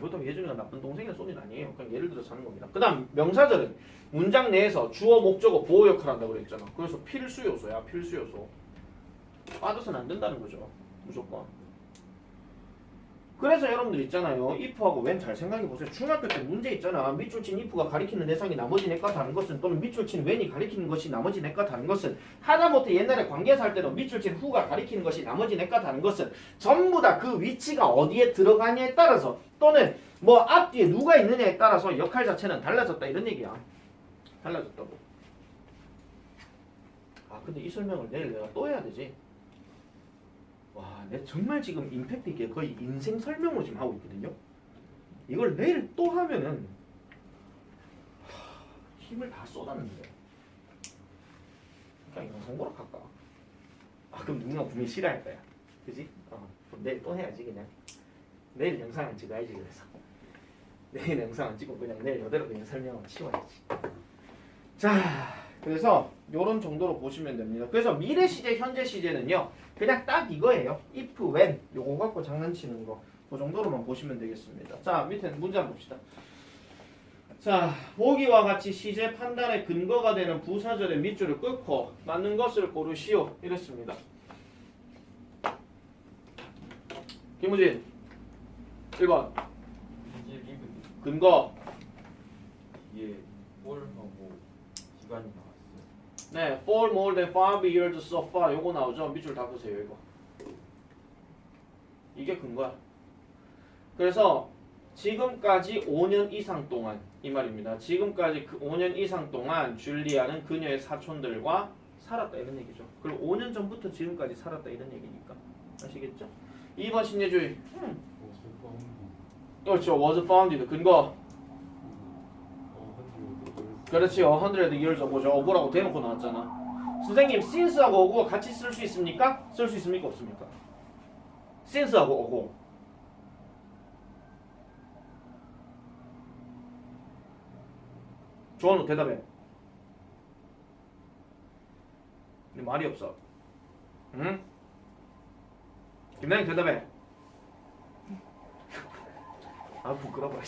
보통 예준이가 나쁜 동생의 소리는 아니에요. 그냥 예를 들어서 하는 겁니다. 그 다음 명사절은 문장 내에서 주어 목적어 보호 역할을 한다고 그랬잖아. 그래서 필수 요소야. 필수 요소. 빠져서는 안 된다는 거죠. 무조건. 그래서 여러분들 있잖아요. if하고 when 잘 생각해 보세요. 중학교 때 문제 있잖아. 밑줄 친 if가 가리키는 대상이 나머지 내과 다른 것은 또는 밑줄 친 when이 가리키는 것이 나머지 내과 다른 것은 하다못해 옛날에 관계사 할 때도 밑줄 친 who가 가리키는 것이 나머지 내과 다른 것은 전부 다 그 위치가 어디에 들어가냐에 따라서 또는 뭐 앞뒤에 누가 있느냐에 따라서 역할 자체는 달라졌다 이런 얘기야. 달라졌다고. 근데 이 설명을 내일 내가 또 해야 되지. 와, 내가 정말 지금 임팩트 있게 거의 인생 설명으로 지금 하고 있거든요. 이걸 내일 또 하면은 힘을 다 쏟았는데. 그냥 영상 보러 갈까? 그럼 누군가 분명히 싫어할 거야. 그지? 그럼 내일 또 해야지 그냥. 내일 영상 안 찍어야지 그래서. 내일 영상 안 찍고 그냥 내일 이대로 그냥 설명을 치워야지. 자, 그래서 요런 정도로 보시면 됩니다. 그래서 미래 시제, 현재 시제는요. 그냥 딱 이거예요. if, when 요거 갖고 장난치는 거. 그 정도로만 보시면 되겠습니다. 자, 밑에 문제 한번 봅시다. 자, 보기와 같이 시제 판단의 근거가 되는 부사절의 밑줄을 끊고 맞는 것을 고르시오. 이랬습니다. 김우진 1번 이제 리브 근거. 뒤에 폴하고 기간이 나왔어요. 네, for more than 5 years so far 요거 나오죠. 밑줄 닦으세요 이거. 이게 근거야. 그래서 지금까지 5년 이상 동안 이 말입니다. 지금까지 그 5년 이상 동안 줄리아는 그녀의 사촌들과 살았다 이런 얘기죠. 그리고 5년 전부터 지금까지 살았다 이런 얘기니까 아시겠죠? 2번 신예주의. 그렇죠. was founded 근거. 그렇지. 100 years ago죠. 어고라고 대놓고 나왔잖아. 선생님 since하고 어고가 같이 쓸 수 있습니까? 쓸 수 있습니까? 없습니까? since하고 어고. 조원우 대답해. 근데 말이 없어. 응? 김나영 대답해. 아 부끄러워.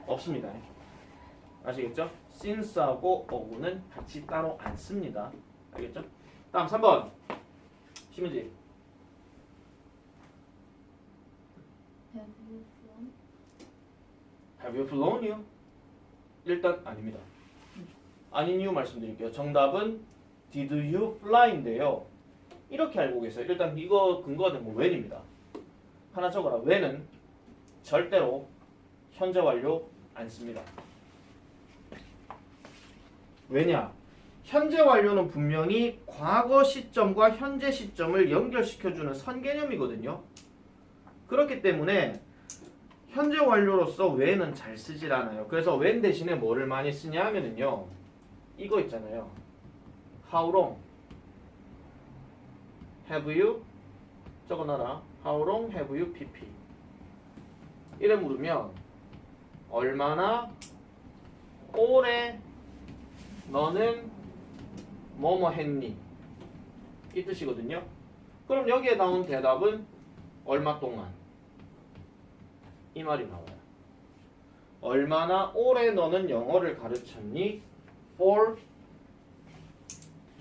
없습니다. 아시겠죠? since하고 어구는 같이 따로 안 씁니다. 알겠죠? 다음 3번 심은지. Have you flown이요? 일단 아닙니다. 아닌 이유 말씀드릴게요. 정답은 Did you fly인데요. 이렇게 알고 계세요. 일단 이거 근거가 된 거 when입니다. 하나 적어라. when은 절대로 현재 완료 안 씁니다. 왜냐? 현재 완료는 분명히 과거 시점과 현재 시점을 연결시켜주는 선개념이거든요. 그렇기 때문에 현재 완료로서 when은 잘 쓰질 않아요. 그래서 when 대신에 뭐를 많이 쓰냐 하면은요. 이거 있잖아요. How long have you 적어놔라. How long have you pp 이래 물으면 얼마나 오래 너는 뭐뭐 했니? 이 뜻이거든요. 그럼 여기에 나온 대답은 얼마 동안 이 말이 나와요. 얼마나 오래 너는 영어를 가르쳤니? For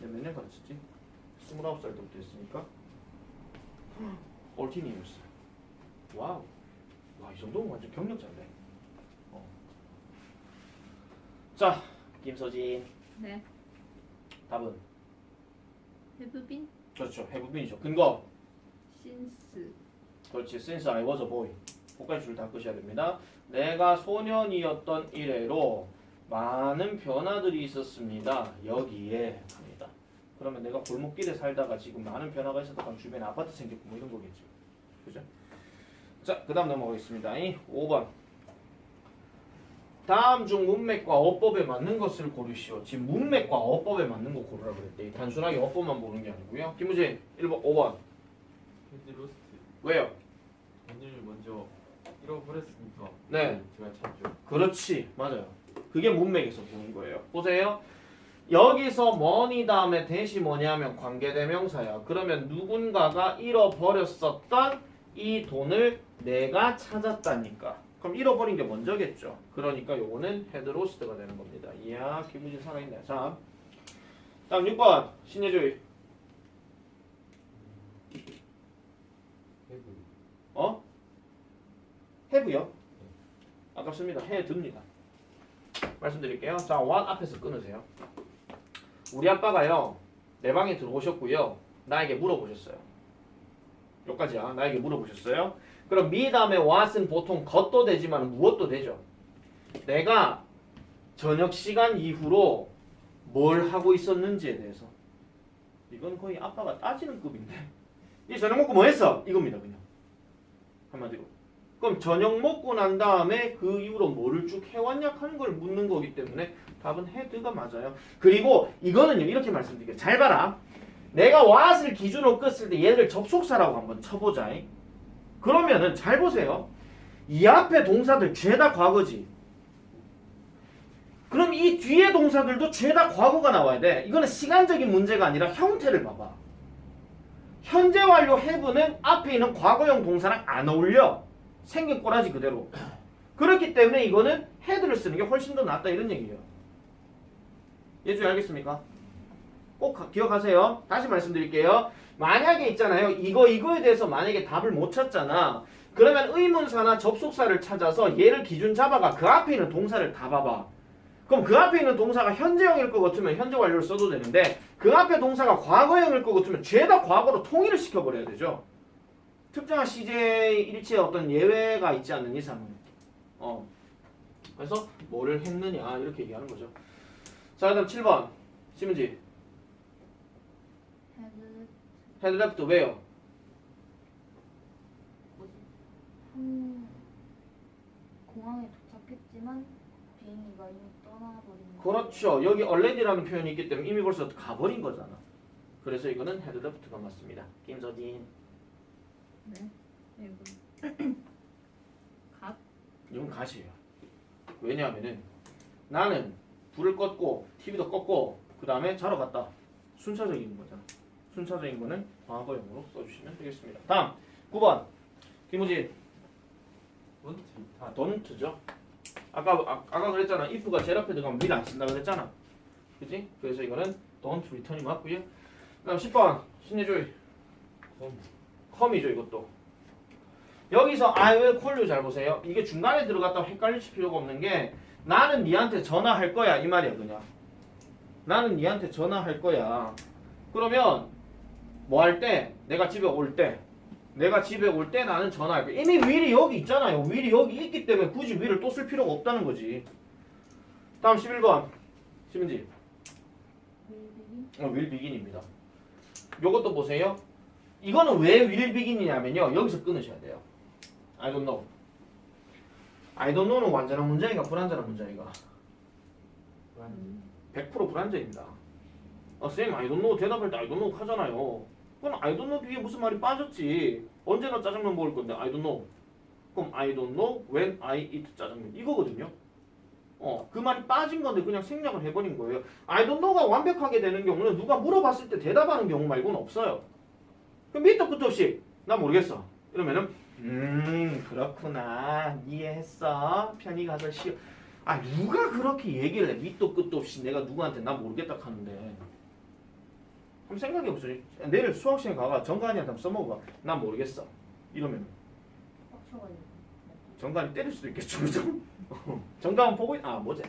몇 년 가르쳤지? 29살 때부터 했으니까 14 years. 와우. 와, 이 정도면 완전 경력자인데. 자, 김서진. 네. 답은? have been 그렇죠. have been이죠. 근거. since 그렇지. Since I was a boy. 거기까지 줄 닦으셔야 됩니다. 내가 소년이었던 이래로 많은 변화들이 있었습니다. 여기에 합니다. 그러면 내가 골목길에 살다가 지금 많은 변화가 있었다가 주변에 아파트 생겼고 뭐 이런 거겠죠. 그죠? 자, 그 다음 넘어가겠습니다. 5번. 다음 중 문맥과 어법에 맞는 것을 고르시오. 지금 문맥과 어법에 맞는 거 고르라고 그랬대. 단순하게 어법만 보는 게 아니고요. 김우진 1번, 5번. 헤드 로스트. 왜요? 오늘 먼저 잃어버렸으니까. 네. 제가 찾죠. 그렇지. 맞아요. 그게 문맥에서 보는 거예요. 보세요. 여기서 money 다음에 대시 뭐냐면 관계대명사야. 그러면 누군가가 잃어버렸었던 이 돈을 내가 찾았다니까. 그럼 잃어버린 게 먼저겠죠. 그러니까 요거는 헤드 로스트가 되는 겁니다. 이야, 김우진 살아있네. 자, 다음 6번 신예주의. 헤드. 어? have요? 아깝습니다. 해 듭니다. 말씀드릴게요. 자, what 앞에서 끊으세요. 우리 아빠가요, 내 방에 들어오셨고요. 나에게 물어보셨어요. 여기까지야. 나에게 물어보셨어요. 그럼 me 다음에 what은 보통 것도 되지만 무엇도 되죠. 내가 저녁 시간 이후로 뭘 하고 있었는지에 대해서. 이건 거의 아빠가 따지는 급인데. 이 저녁 먹고 뭐 했어? 이겁니다. 그냥. 한마디로. 그럼 저녁 먹고 난 다음에 그 이후로 뭐를 쭉 해왔냐 하는 걸 묻는 거기 때문에 답은 헤드가 맞아요. 그리고 이거는요. 이렇게 말씀드릴게요. 잘 봐라. 내가 what을 기준으로 껐을 때 얘를 접속사라고 한번 쳐보자. 그러면은 잘 보세요. 이 앞에 동사들 죄다 과거지. 그럼 이 뒤에 동사들도 죄다 과거가 나와야 돼. 이거는 시간적인 문제가 아니라 형태를 봐봐. 현재 완료 have는 앞에 있는 과거형 동사랑 안 어울려. 생긴 꼬라지 그대로. 그렇기 때문에 이거는 had를 쓰는 게 훨씬 더 낫다 이런 얘기예요. 예주이 알겠습니까? 꼭 기억하세요. 다시 말씀드릴게요. 만약에 있잖아요. 이거에 대해서 만약에 답을 못 찾잖아. 그러면 의문사나 접속사를 찾아서 얘를 기준 잡아가 그 앞에 있는 동사를 다 봐봐. 그럼 그 앞에 있는 동사가 현재형일 것 같으면 현재 완료를 써도 되는데 그 앞에 동사가 과거형일 것 같으면 죄다 과거로 통일을 시켜버려야 되죠. 특정한 CJ 일치에 어떤 예외가 있지 않는 이상은. 그래서 뭐를 했느냐 이렇게 얘기하는 거죠. 자, 그다음 7번 시문지. had had left 왜요? 공항에 도착했지만 비행기가 이미 떠나버린 그렇죠. 여기 already라는 표현이 있기 때문에 이미 벌써 가버린 거잖아. 그래서 이거는 had left가 맞습니다. 김서진. 네. 이거 갓 이건 가시예요. 왜냐하면은 나는 불을 껐고 TV도 껐고 그 다음에 자러 갔다. 순차적인 거잖아. 순차적인 거는 과거형으로 써주시면 되겠습니다. 다음 9번 김우진. don't죠. 아까 그랬잖아. if가 제일 앞에 들어가면 will 안 쓴다 그랬잖아. 그지? 그래서 이거는 don't return이 맞고요. 그다음 10번 신예주의 come이죠 이것도. 여기서 I will call you 잘 보세요. 이게 중간에 들어갔다고 헷갈리실 필요가 없는 게 나는 니한테 전화할 거야 이 말이야 그냥. 나는 니한테 전화할 거야. 그러면 뭐 할 때? 내가 집에 올 때 나는 전화할 거야. 이미 will이 여기 있잖아요. will이 여기 있기 때문에 굳이 will을 또 쓸 필요가 없다는 거지. 다음 11번 시문지. will begin입니다. 요것도 보세요. 이거는 왜 will begin이냐면요. 여기서 끊으셔야 돼요. I don't know. I don't know는 완전한 문장이가 불완전한 문장이가? 100% 불완전입니다. 쌤 I don't know 대답할 때 I don't know 하잖아요. 그럼 I don't know 뒤에 무슨 말이 빠졌지. 언제나 짜장면 먹을 건데 I don't know. 그럼 I don't know when I eat 짜장면 이거거든요. 그 말이 빠진 건데 그냥 생략을 해버린 거예요. I don't know가 완벽하게 되는 경우는 누가 물어봤을 때 대답하는 경우 말고는 없어요. 그럼 밑도 끝도 없이 나 모르겠어. 이러면은 그렇구나 이해했어. 편히 가서 쉬어. 누가 그렇게 얘기를 해. 밑도 끝도 없이 내가 누구한테 나 모르겠다 하는데. 한번 생각해보세요. 내일 수학시간에 가가 정관이한테 한번 써먹어봐. 난 모르겠어. 이러면 빡쳐가지고 정관이 때릴 수도 있겠죠. 그죠? 정관은 보고 뭐지?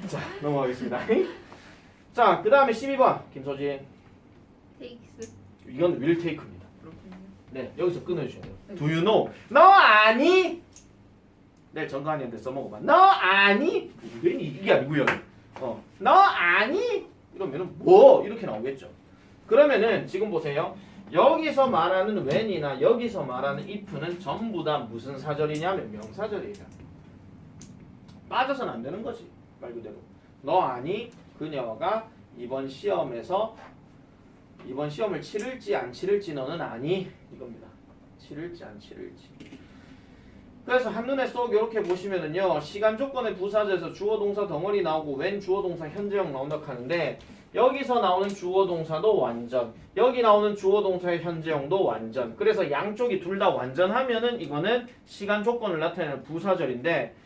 자 넘어가겠습니다. 자 그 다음에 12번 김소진. takes 이건 will take입니다. 그렇군요. 네 여기서 끊어주셔야 돼요. Do you know? 너 아니? 내일 정관이한테 써먹어봐. 너 아니? 이게 아니고요. 너 아니? 이러면은 뭐 이렇게 나오겠죠. 그러면은 지금 보세요. 여기서 말하는 when이나 여기서 말하는 if는 전부 다 무슨 사절이냐면 명사절이에요. 빠져서는 안 되는 거지. 말 그대로. 너 아니? 그녀가 이번 시험을 치를지 안 치를지 너는 아니? 이겁니다. 치를지 안 치를지. 그래서 한눈에 쏙 이렇게 보시면은요. 시간 조건의 부사절에서 주어 동사 덩어리 나오고 when 주어 동사 현재형 나온다 하는데 여기서 나오는 주어 동사도 완전 여기 나오는 주어 동사의 현재형도 완전. 그래서 양쪽이 둘 다 완전하면은 이거는 시간 조건을 나타내는 부사절인데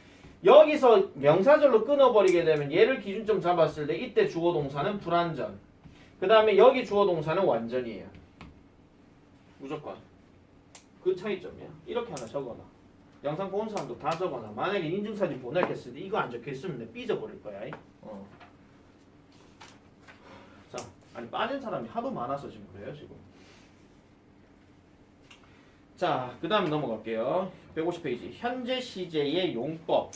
여기서 명사절로 끊어버리게 되면 얘를 기준점 잡았을 때 이때 주어 동사는 불완전. 그 다음에 여기 주어 동사는 완전이에요. 무조건. 그 차이점이야. 이렇게 하나 적어놔. 영상 본 사람도 다 적어놔. 만약에 인증사진 보내겠을 때 이거 안 적혀있으면 내가 삐져버릴 거야. 자, 빠진 사람이 하도 많아서 지금 그래요 지금. 자, 그 다음에 넘어갈게요. 150페이지. 현재 시제의 용법.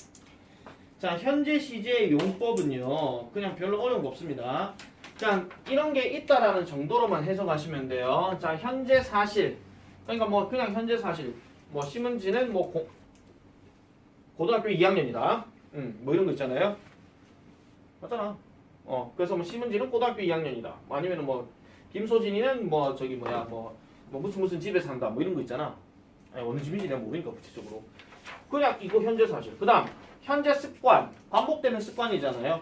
자, 현재 시제의 용법은요. 그냥 별로 어려운 거 없습니다. 자, 이런 게 있다라는 정도로만 해석하시면 돼요. 자, 현재 사실. 그러니까 뭐 그냥 현재 사실. 뭐 심은지는 뭐 고등학교 2학년이다. 뭐 이런 거 있잖아요. 맞잖아. 그래서 뭐 심은지는 고등학교 2학년이다. 아니면 뭐 김소진이는 뭐 저기 뭐야 뭐 무슨 집에 산다. 뭐 이런 거 있잖아. 어느 집인지 내가 모르니까 구체적으로. 그냥 이거 현재 사실. 그다음 현재 습관, 반복되는 습관이잖아요.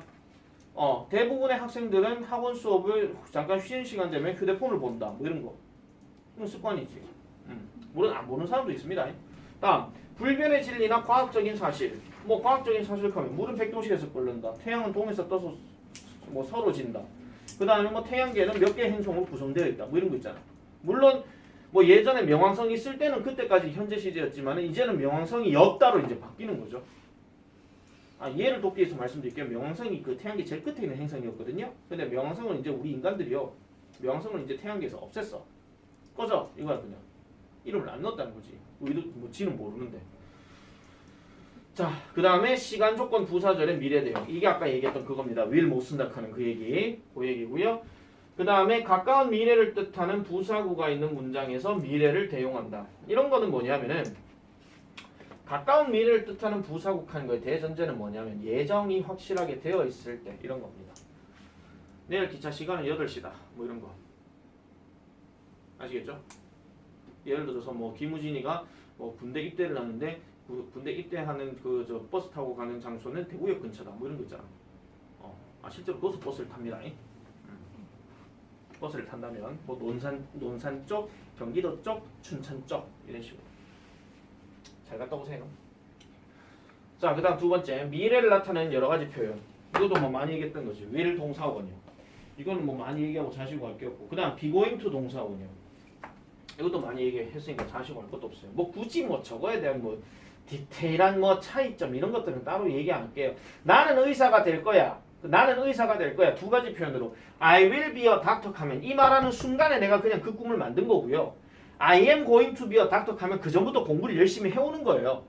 대부분의 학생들은 학원 수업을 잠깐 쉬는 시간 되면 휴대폰을 본다. 뭐 이런 거. 이건 습관이지. 물론 안 보는 사람도 있습니다. 다음, 불변의 진리나 과학적인 사실. 뭐 과학적인 사실 하면 물은 100도씨에서 끓는다. 태양은 동에서 떠서 뭐 서로 진다. 그 다음에 뭐 태양계는 몇 개의 행성으로 구성되어 있다. 뭐 이런 거 있잖아. 물론 뭐 예전에 명왕성이 있을 때는 그때까지 현재 시제였지만 이제는 명왕성이 없다로 이제 바뀌는 거죠. 예를 돕기 위해서 말씀드릴게요. 명왕성이 그 태양계 제일 끝에 있는 행성이었거든요. 근데 명왕성은 이제 우리 인간들이요. 명왕성을 이제 태양계에서 없앴어. 꺼져. 이거야 그냥. 이름을 안 넣었다는 거지. 의도 뭐 지는 모르는데. 자, 그 다음에 시간 조건 부사절의 미래 대용. 이게 아까 얘기했던 그겁니다. will 못 쓴다 하는 그 얘기. 그 얘기고요. 그 다음에 가까운 미래를 뜻하는 부사구가 있는 문장에서 미래를 대용한다. 이런 거는 뭐냐면은 가까운 미래를 뜻하는 부사국하는 거의 대전제는 뭐냐면 예정이 확실하게 되어 있을 때 이런 겁니다. 내일 기차 시간은 8시다. 뭐 이런 거. 아시겠죠? 예를 들어서 뭐 김우진이가 뭐 군대 입대를 하는데 그 군대 입대하는 그 저 버스 타고 가는 장소는 대구역 근처다. 뭐 이런 거 있잖아. 실제로 거기서 버스를 탑니다. 버스를 탄다면 뭐 논산 쪽, 경기도 쪽, 춘천 쪽 이런 식으로. 잘 갔다 오세요. 자, 그 다음 두 번째, 미래를 나타내는 여러 가지 표현. 이것도 뭐 많이 얘기했던 거지. will 동사원이요. 이거는 뭐 많이 얘기하고 자시고 할 게 없고. 그 다음 be going to 동사원이요. 이것도 많이 얘기했으니까 자시고 할 것도 없어요. 뭐 굳이 뭐 저거에 대한 뭐 디테일한 뭐 차이점 이런 것들은 따로 얘기 안 할게요. 나는 의사가 될 거야. 나는 의사가 될 거야. 두 가지 표현으로 I will be a doctor 하면 이 말하는 순간에 내가 그냥 그 꿈을 만든 거고요. I am going to be a doctor 하면 그 전부터 공부를 열심히 해오는 거예요.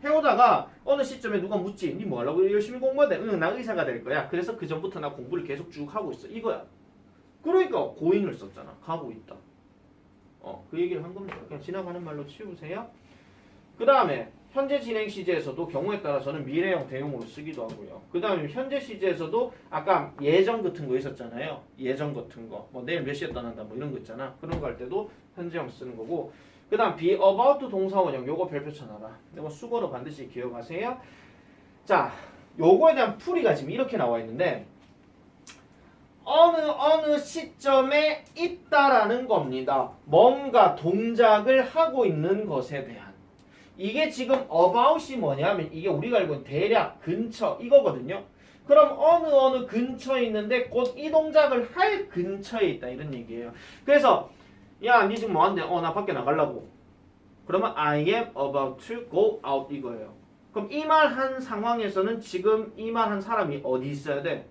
해오다가 어느 시점에 누가 묻지? 니 뭐 하려고 열심히 공부하대? 응, 나 의사가 될 거야. 그래서 그 전부터 나 공부를 계속 쭉 하고 있어. 이거야. 그러니까 going을 썼잖아. 가고 있다. 그 얘기를 한 겁니다. 그냥 지나가는 말로 치우세요. 그 다음에 현재 진행 시제에서도 경우에 따라서는 미래형 대용으로 쓰기도 하고요. 그 다음에 현재 시제에서도 아까 예정 같은 거 있었잖아요. 예정 같은 거. 뭐 내일 몇 시에 떠난다 뭐 이런 거 있잖아. 그런 거 할 때도 현재형 쓰는 거고. 그 다음 be about 동사원형. 요거 별표 쳐놔라. 이거 수거로 반드시 기억하세요. 자, 요거에 대한 풀이가 지금 이렇게 나와 있는데 어느 시점에 있다라는 겁니다. 뭔가 동작을 하고 있는 것에 대한. 이게 지금 about이 뭐냐면 이게 우리가 알고 있는 대략 근처 이거거든요. 그럼 어느 근처에 있는데 곧 이 동작을 할 근처에 있다 이런 얘기예요. 그래서 야, 니 지금 뭐하는데? 나 밖에 나가려고. 그러면 I am about to go out 이거예요. 그럼 이 말 한 상황에서는 지금 이 말 한 사람이 어디 있어야 돼?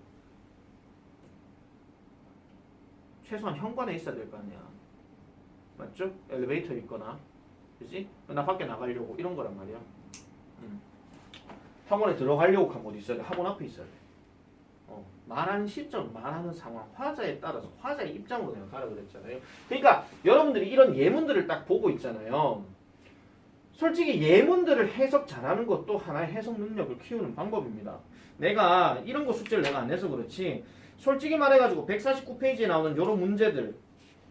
최소한 현관에 있어야 될 거 아니야. 맞죠? 엘리베이터에 있거나. 그지? 나 밖에 나가려고 이런 거란 말이야. 학원에 들어가려고 하면 어디 있어야 돼? 학원 앞에 있어야 돼. 말하는 시점, 말하는 상황, 화자에 따라서 화자의 입장으로 내가 가라 그랬잖아요. 그러니까 여러분들이 이런 예문들을 딱 보고 있잖아요. 솔직히 예문들을 해석 잘하는 것도 하나의 해석 능력을 키우는 방법입니다. 내가 이런 거 숙제를 내가 안 해서 그렇지 솔직히 말해가지고 149페이지에 나오는 이런 문제들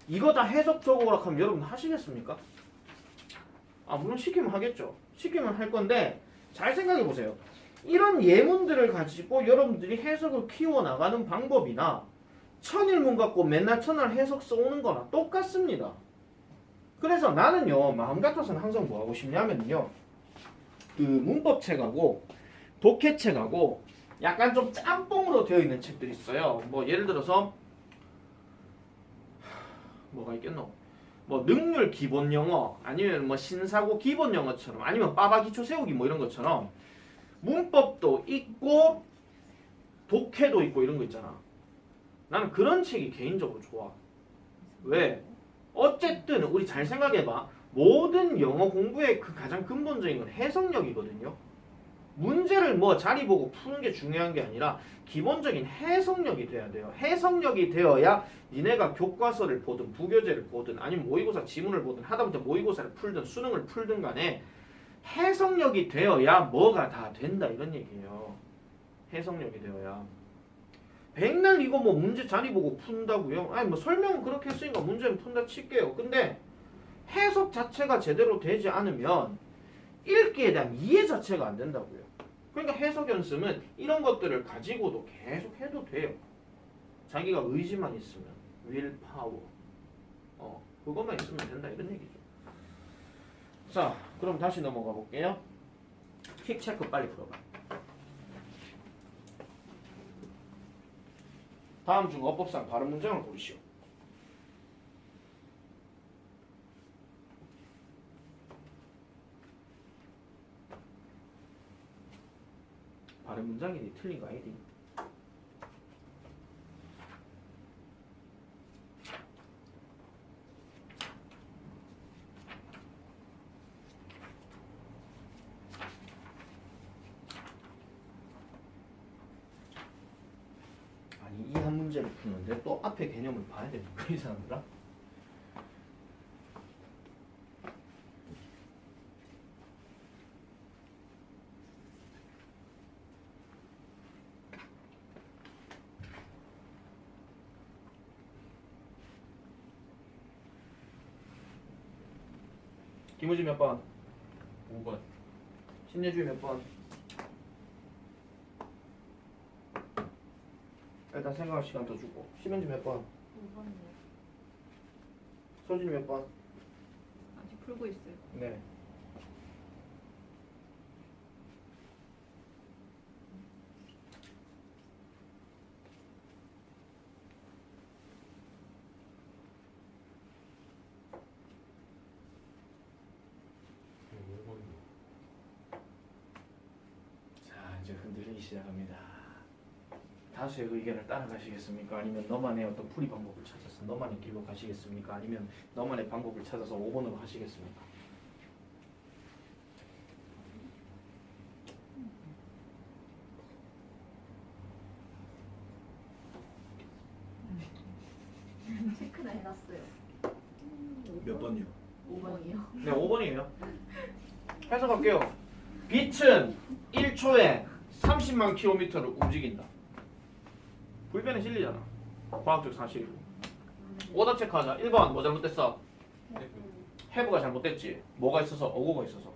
이거 다 해석적으로 하면 여러분 하시겠습니까? 물론 시키면 하겠죠. 시키면 할 건데 잘 생각해 보세요. 이런 예문들을 가지고 여러분들이 해석을 키워나가는 방법이나 천일문 갖고 맨날 천할 해석 써오는 거나 똑같습니다. 그래서 나는요 마음 같아서는 항상 뭐 하고 싶냐면요 그 문법책하고 독해책하고 약간 좀 짬뽕으로 되어 있는 책들이 있어요. 뭐 예를 들어서 뭐가 있겠노? 뭐 능률 기본 영어 아니면 뭐 신사고 기본 영어처럼 아니면 빠바 기초 세우기 뭐 이런 것처럼 문법도 있고 독해도 있고 이런 거 있잖아. 나는 그런 책이 개인적으로 좋아. 왜? 어쨌든 우리 잘 생각해봐. 모든 영어 공부의 그 가장 근본적인 건 해석력이거든요. 문제를 뭐 자리 보고 푸는 게 중요한 게 아니라 기본적인 해석력이 돼야 돼요. 해석력이 되어야 니네가 교과서를 보든 부교재를 보든 아니면 모의고사 지문을 보든 하다못해 모의고사를 풀든 수능을 풀든 간에 해석력이 되어야 뭐가 다 된다 이런 얘기예요. 해석력이 되어야. 백날 이거 뭐 문제 자리 보고 푼다고요? 아니 뭐 설명은 그렇게 했으니까 문제는 푼다 칠게요. 근데 해석 자체가 제대로 되지 않으면 읽기에 대한 이해 자체가 안 된다고요. 그러니까 해석 연습은 이런 것들을 가지고도 계속 해도 돼요. 자기가 의지만 있으면 will power 그것만 있으면 된다 이런 얘기죠. 자 그럼 다시 넘어가 볼게요. 퀵 체크 빨리 풀어봐. 다음 중 어법상 발음 문장을 고르시오. 발음 문장이니 틀린 거 아니니? 아니 이 한 문제를 푸는데 또 앞에 개념을 봐야 되니까 이 사람들아. 김우지 몇 번? 5번. 신예주의 몇 번? 일단 생각할 시간 더 주고. 심현지 몇 번? 5번이요. 소진이 몇 번? 아직 풀고 있어요. 네. 자 이제 흔들리기 시작합니다. 다수의 의견을 따라가시겠습니까? 아니면 너만의 어떤 풀이 방법을 찾아서 너만의 길로 가시겠습니까? 아니면 너만의 방법을 찾아서 5번으로 하시겠습니까? 체크는 해놨어요. 몇 번이요? 5번이요. 네 5번이에요. 해석할게요. 빛은 1초에 30만 킬로미터를 움직인다. 불변의 진리잖아. 과학적 사실이고. 오답 체크하자. 1번 뭐 잘못됐어? 해부가 잘못됐지. 뭐가 있어서? 어고가 있어서.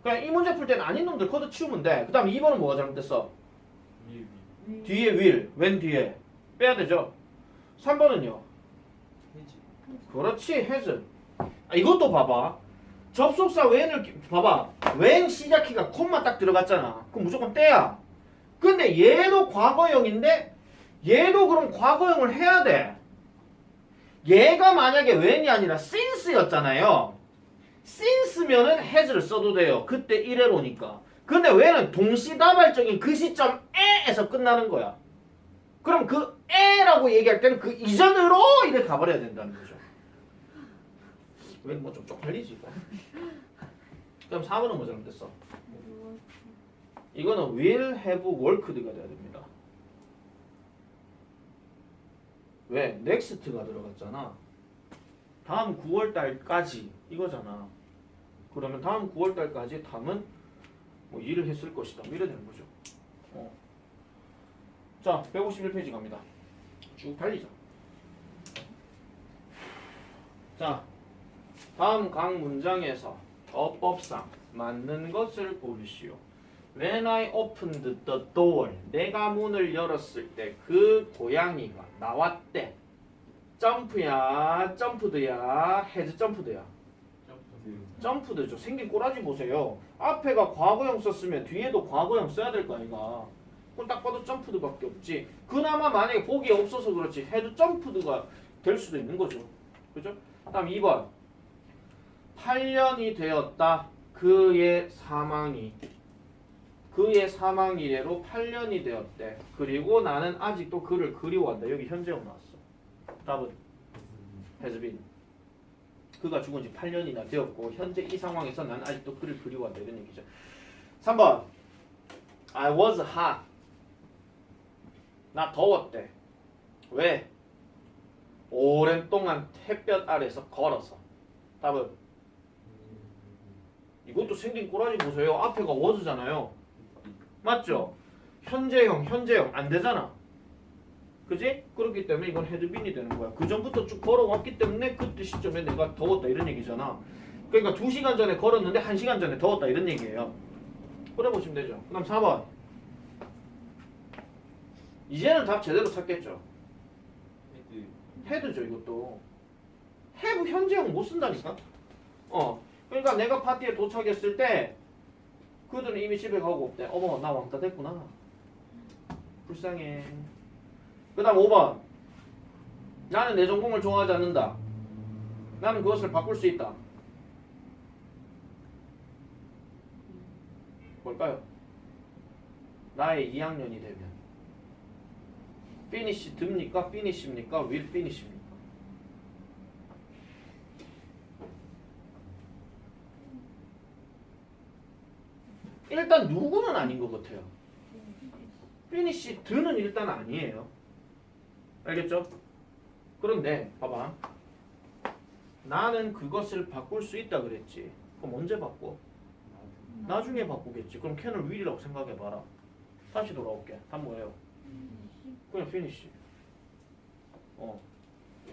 그냥 이 문제 풀 때는 아닌 놈들 코드 치우면 돼. 그 다음 2번은 뭐가 잘못됐어? 뒤에 will, when 뒤에 빼야 되죠. 3번은요. 그렇지, has. 이것도 봐봐. 접속사 when을 봐봐. when 시작키가 콤마 딱 들어갔잖아. 그럼 무조건 때야. 근데 얘도 과거형인데 얘도 그럼 과거형을 해야 돼. 얘가 만약에 when이 아니라 since였잖아요. since면은 has를 써도 돼요. 그때 1회로니까. 근데 when은 동시다발적인 그 시점에에서 끝나는 거야. 그럼 그 에라고 얘기할 때는 그 이전으로 이렇게 가버려야 된다는 거죠. 왜 뭐 좀 쪽팔리지 이거. 그럼 4번은 뭐 잘못됐어? 이거는 will have worked가 돼야 됩니다. 왜? next가 들어갔잖아. 다음 9월달까지 이거잖아. 그러면 다음 9월달까지 담은 뭐 일을 했을 것이다. 뭐 이래 되는 거죠. 자, 151페이지 갑니다. 쭉 달리자. 자, 다음 각 문장에서 어법상 맞는 것을 고르시오. When I opened the door, 내가 문을 열었을 때 그 고양이가 나왔대. 점프야, 점프드야, has 점프드야. 점프드죠. 생긴 꼬라지 보세요. 앞에가 과거형 썼으면 뒤에도 과거형 써야 될 거 아이가. 그럼 딱 봐도 점프드밖에 없지. 그나마 만약에 보기에 없어서 그렇지 해도 점프드가 될 수도 있는 거죠. 그죠? 다음 2번. 8년이 되었다. 그의 사망이. 그의 사망 이래로 8년이 되었대. 그리고 나는 아직도 그를 그리워한다. 여기 현재형 나왔어. 답은 has been. 그가 죽은 지 8년이나 되었고 현재 이 상황에서 나는 아직도 그를 그리워한다. 이런 얘기죠. 3번. I was hot. 나 더웠대. 왜? 오랜 동안 햇볕 아래서 걸어서. 답은 이것도 생긴 꼬라지 보세요. 앞에가 was잖아요. 맞죠? 현재형 안 되잖아. 그지? 그렇기 때문에 이건 had been이 되는 거야. 그 전부터 쭉 걸어왔기 때문에 그때 시점에 내가 더웠다 이런 얘기잖아. 그러니까 2시간 전에 걸었는데 1시간 전에 더웠다 이런 얘기예요. 그래 보시면 되죠. 그 다음 4번. 이제는 답 제대로 찾겠죠. 헤드. 헤드죠 이것도. have 현재형 못 쓴다니까. 그러니까 내가 파티에 도착했을 때 그들은 이미 집에 가고 없대. 어머 나 왕따 됐구나. 불쌍해. 그 다음 5번. 나는 내 전공을 좋아하지 않는다. 나는 그것을 바꿀 수 있다. 뭘까요? 나의 2학년이 되면 finish 듭니까? finish입니까? will finish입니까? 일단 누구는 아닌 것 같아요. finish 드는 일단 아니에요. 알겠죠? 그런데 봐봐. 나는 그것을 바꿀 수 있다 그랬지. 그럼 언제 바꿔? 나중에 바꾸겠지. 그럼 can을 will이라고 생각해봐라. 다시 돌아올게. 답 뭐예요? 그냥 finish.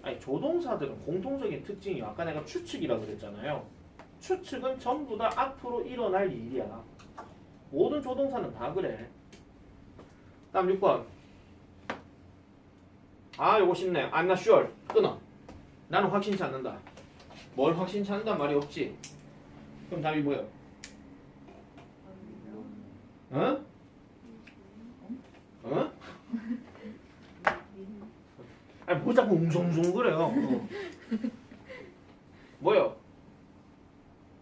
아니 조동사들은 공통적인 특징이 아까 내가 추측이라고 그랬잖아요. 추측은 전부 다 앞으로 일어날 일이야. 모든 조동사는 다 그래. 다음 6번. 아 요거 쉽네. I'm not sure. 끊어. 나는 확신치 않는다. 뭘 확신치 않는단 말이 없지. 그럼 답이 뭐예요? 어? 어? 아니 뭐 자꾸 웅성웅성 그래요. 뭐요?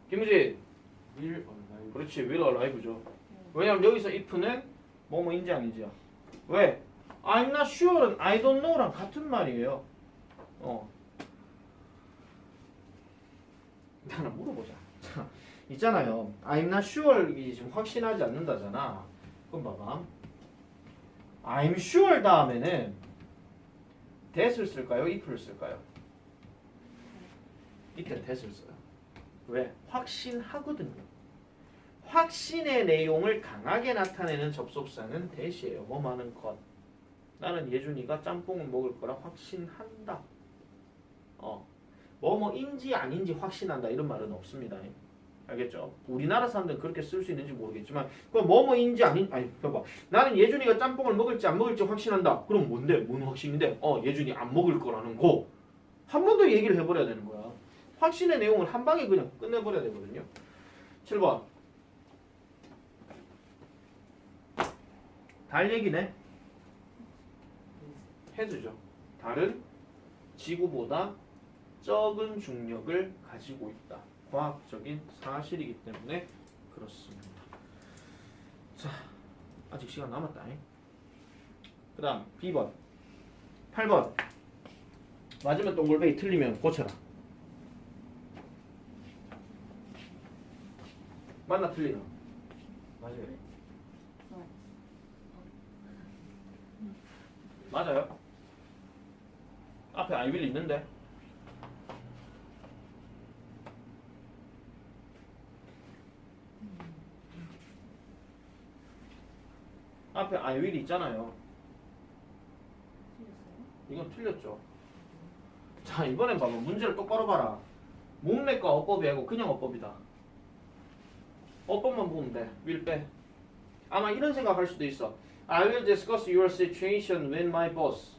김우진. will alive. 그렇지. will alive죠. 왜냐면 여기서 if는 뭐뭐인지 아닌지야. 왜? I'm not sure는 I don't know랑 같은 말이에요. 하나 물어보자. 자, 있잖아요. I'm not sure이 지금 확신하지 않는다잖아. 그럼 봐봐. I'm sure 다음에는 that을 쓸까요? if를 쓸까요? 이때 that을 써요. 왜? 확신하거든요. 확신의 내용을 강하게 나타내는 접속사는 that이에요. 뭐하는 것. 나는 예준이가 짬뽕을 먹을 거라 확신한다. 뭐뭐인지 아닌지 확신한다 이런 말은 없습니다. 알겠죠? 우리나라 사람들은 그렇게 쓸 수 있는지 모르겠지만 그럼 뭐뭐인지 아니 봐봐. 나는 예준이가 짬뽕을 먹을지 안 먹을지 확신한다. 그럼 뭔데? 뭔 확신인데? 예준이 안 먹을 거라는 거. 한 번 더 얘기를 해버려야 되는 거야. 확신의 내용을 한 방에 그냥 끝내버려야 되거든요. 7번. 달 얘기네. 해주죠. 달은 지구보다 적은 중력을 가지고 있다. 과학적인 사실이기 때문에 그렇습니다. 자, 아직 시간 남았다. 그 다음 B번 8번 맞으면 동글뱅이 틀리면 고쳐라. 맞나 틀리나? 맞아요. 맞아요. 앞에 I will 있는데 앞에 I will 있잖아요. 이건 틀렸죠. 자 이번엔 봐봐. 문제를 똑바로 봐라. 문맥과 어법이 아니고 그냥 어법이다. 어법만 보면 돼. will 빼. 아마 이런 생각할 수도 있어. I will discuss your situation with my boss.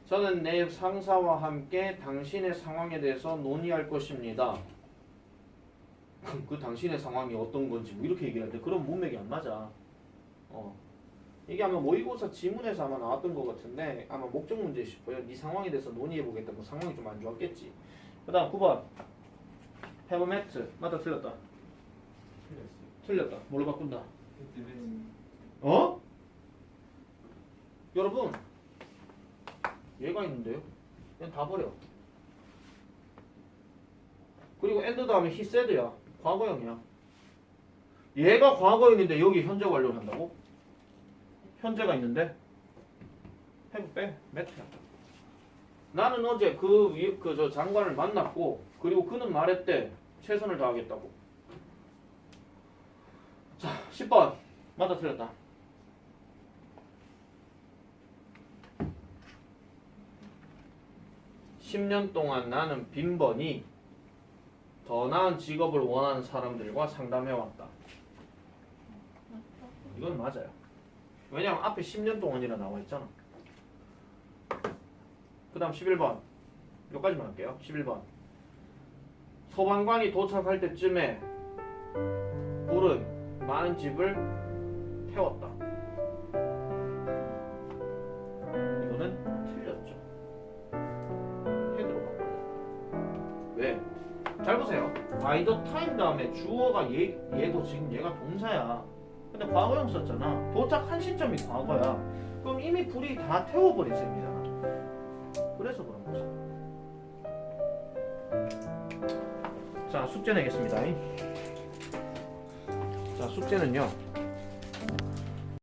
저는 내 상사와 함께 당신의 상황에 대해서 논의할 것입니다. 그 당신의 상황이 어떤 건지 뭐 이렇게 얘기할 때 그런 문맥이 안 맞아. 이게 아마 모의고사 지문에서 아마 나왔던 것 같은데 아마 목적 문제 싶어요. 네 상황에 대해서 논의해보겠다. 뭐 상황이 좀 안 좋았겠지. 그 다음 9번 have met. 맞다 틀렸다. 틀렸어요. 틀렸다. 뭘로 바꾼다? 헤드 met. 여러분 얘가 있는데요. 그냥 다 버려. 그리고 and 다음에 he said야. 과거형이야. 얘가 과거형인데 여기 현재 완료를 한다고? 현재가 있는데 have 빼. met야. 나는 어제 저 장관을 만났고 그리고 그는 말했대. 최선을 다하겠다고. 자 10번 맞다 틀렸다. (10년) 동안 나는 빈번히 더 나은 직업을 원하는 사람들과 상담해왔다. 이건 맞아요. 왜냐면 앞에 10년 동안이라 나와 있잖아. 그 다음 11번. 여기까지만 할게요. 11번. 소방관이 도착할 때쯤에 불은 많은 집을 태웠다. 이거는 틀렸죠. 헤드로 바꿔요. 왜? 잘 보세요. by the time 다음에 주어가 얘도 지금 얘가 동사야. 근데 과거형 썼잖아. 도착한 시점이 과거야. 그럼 이미 불이 다 태워버린 셈이잖아. 그래서 그런 거죠. 자, 숙제 내겠습니다. 자, 숙제는요.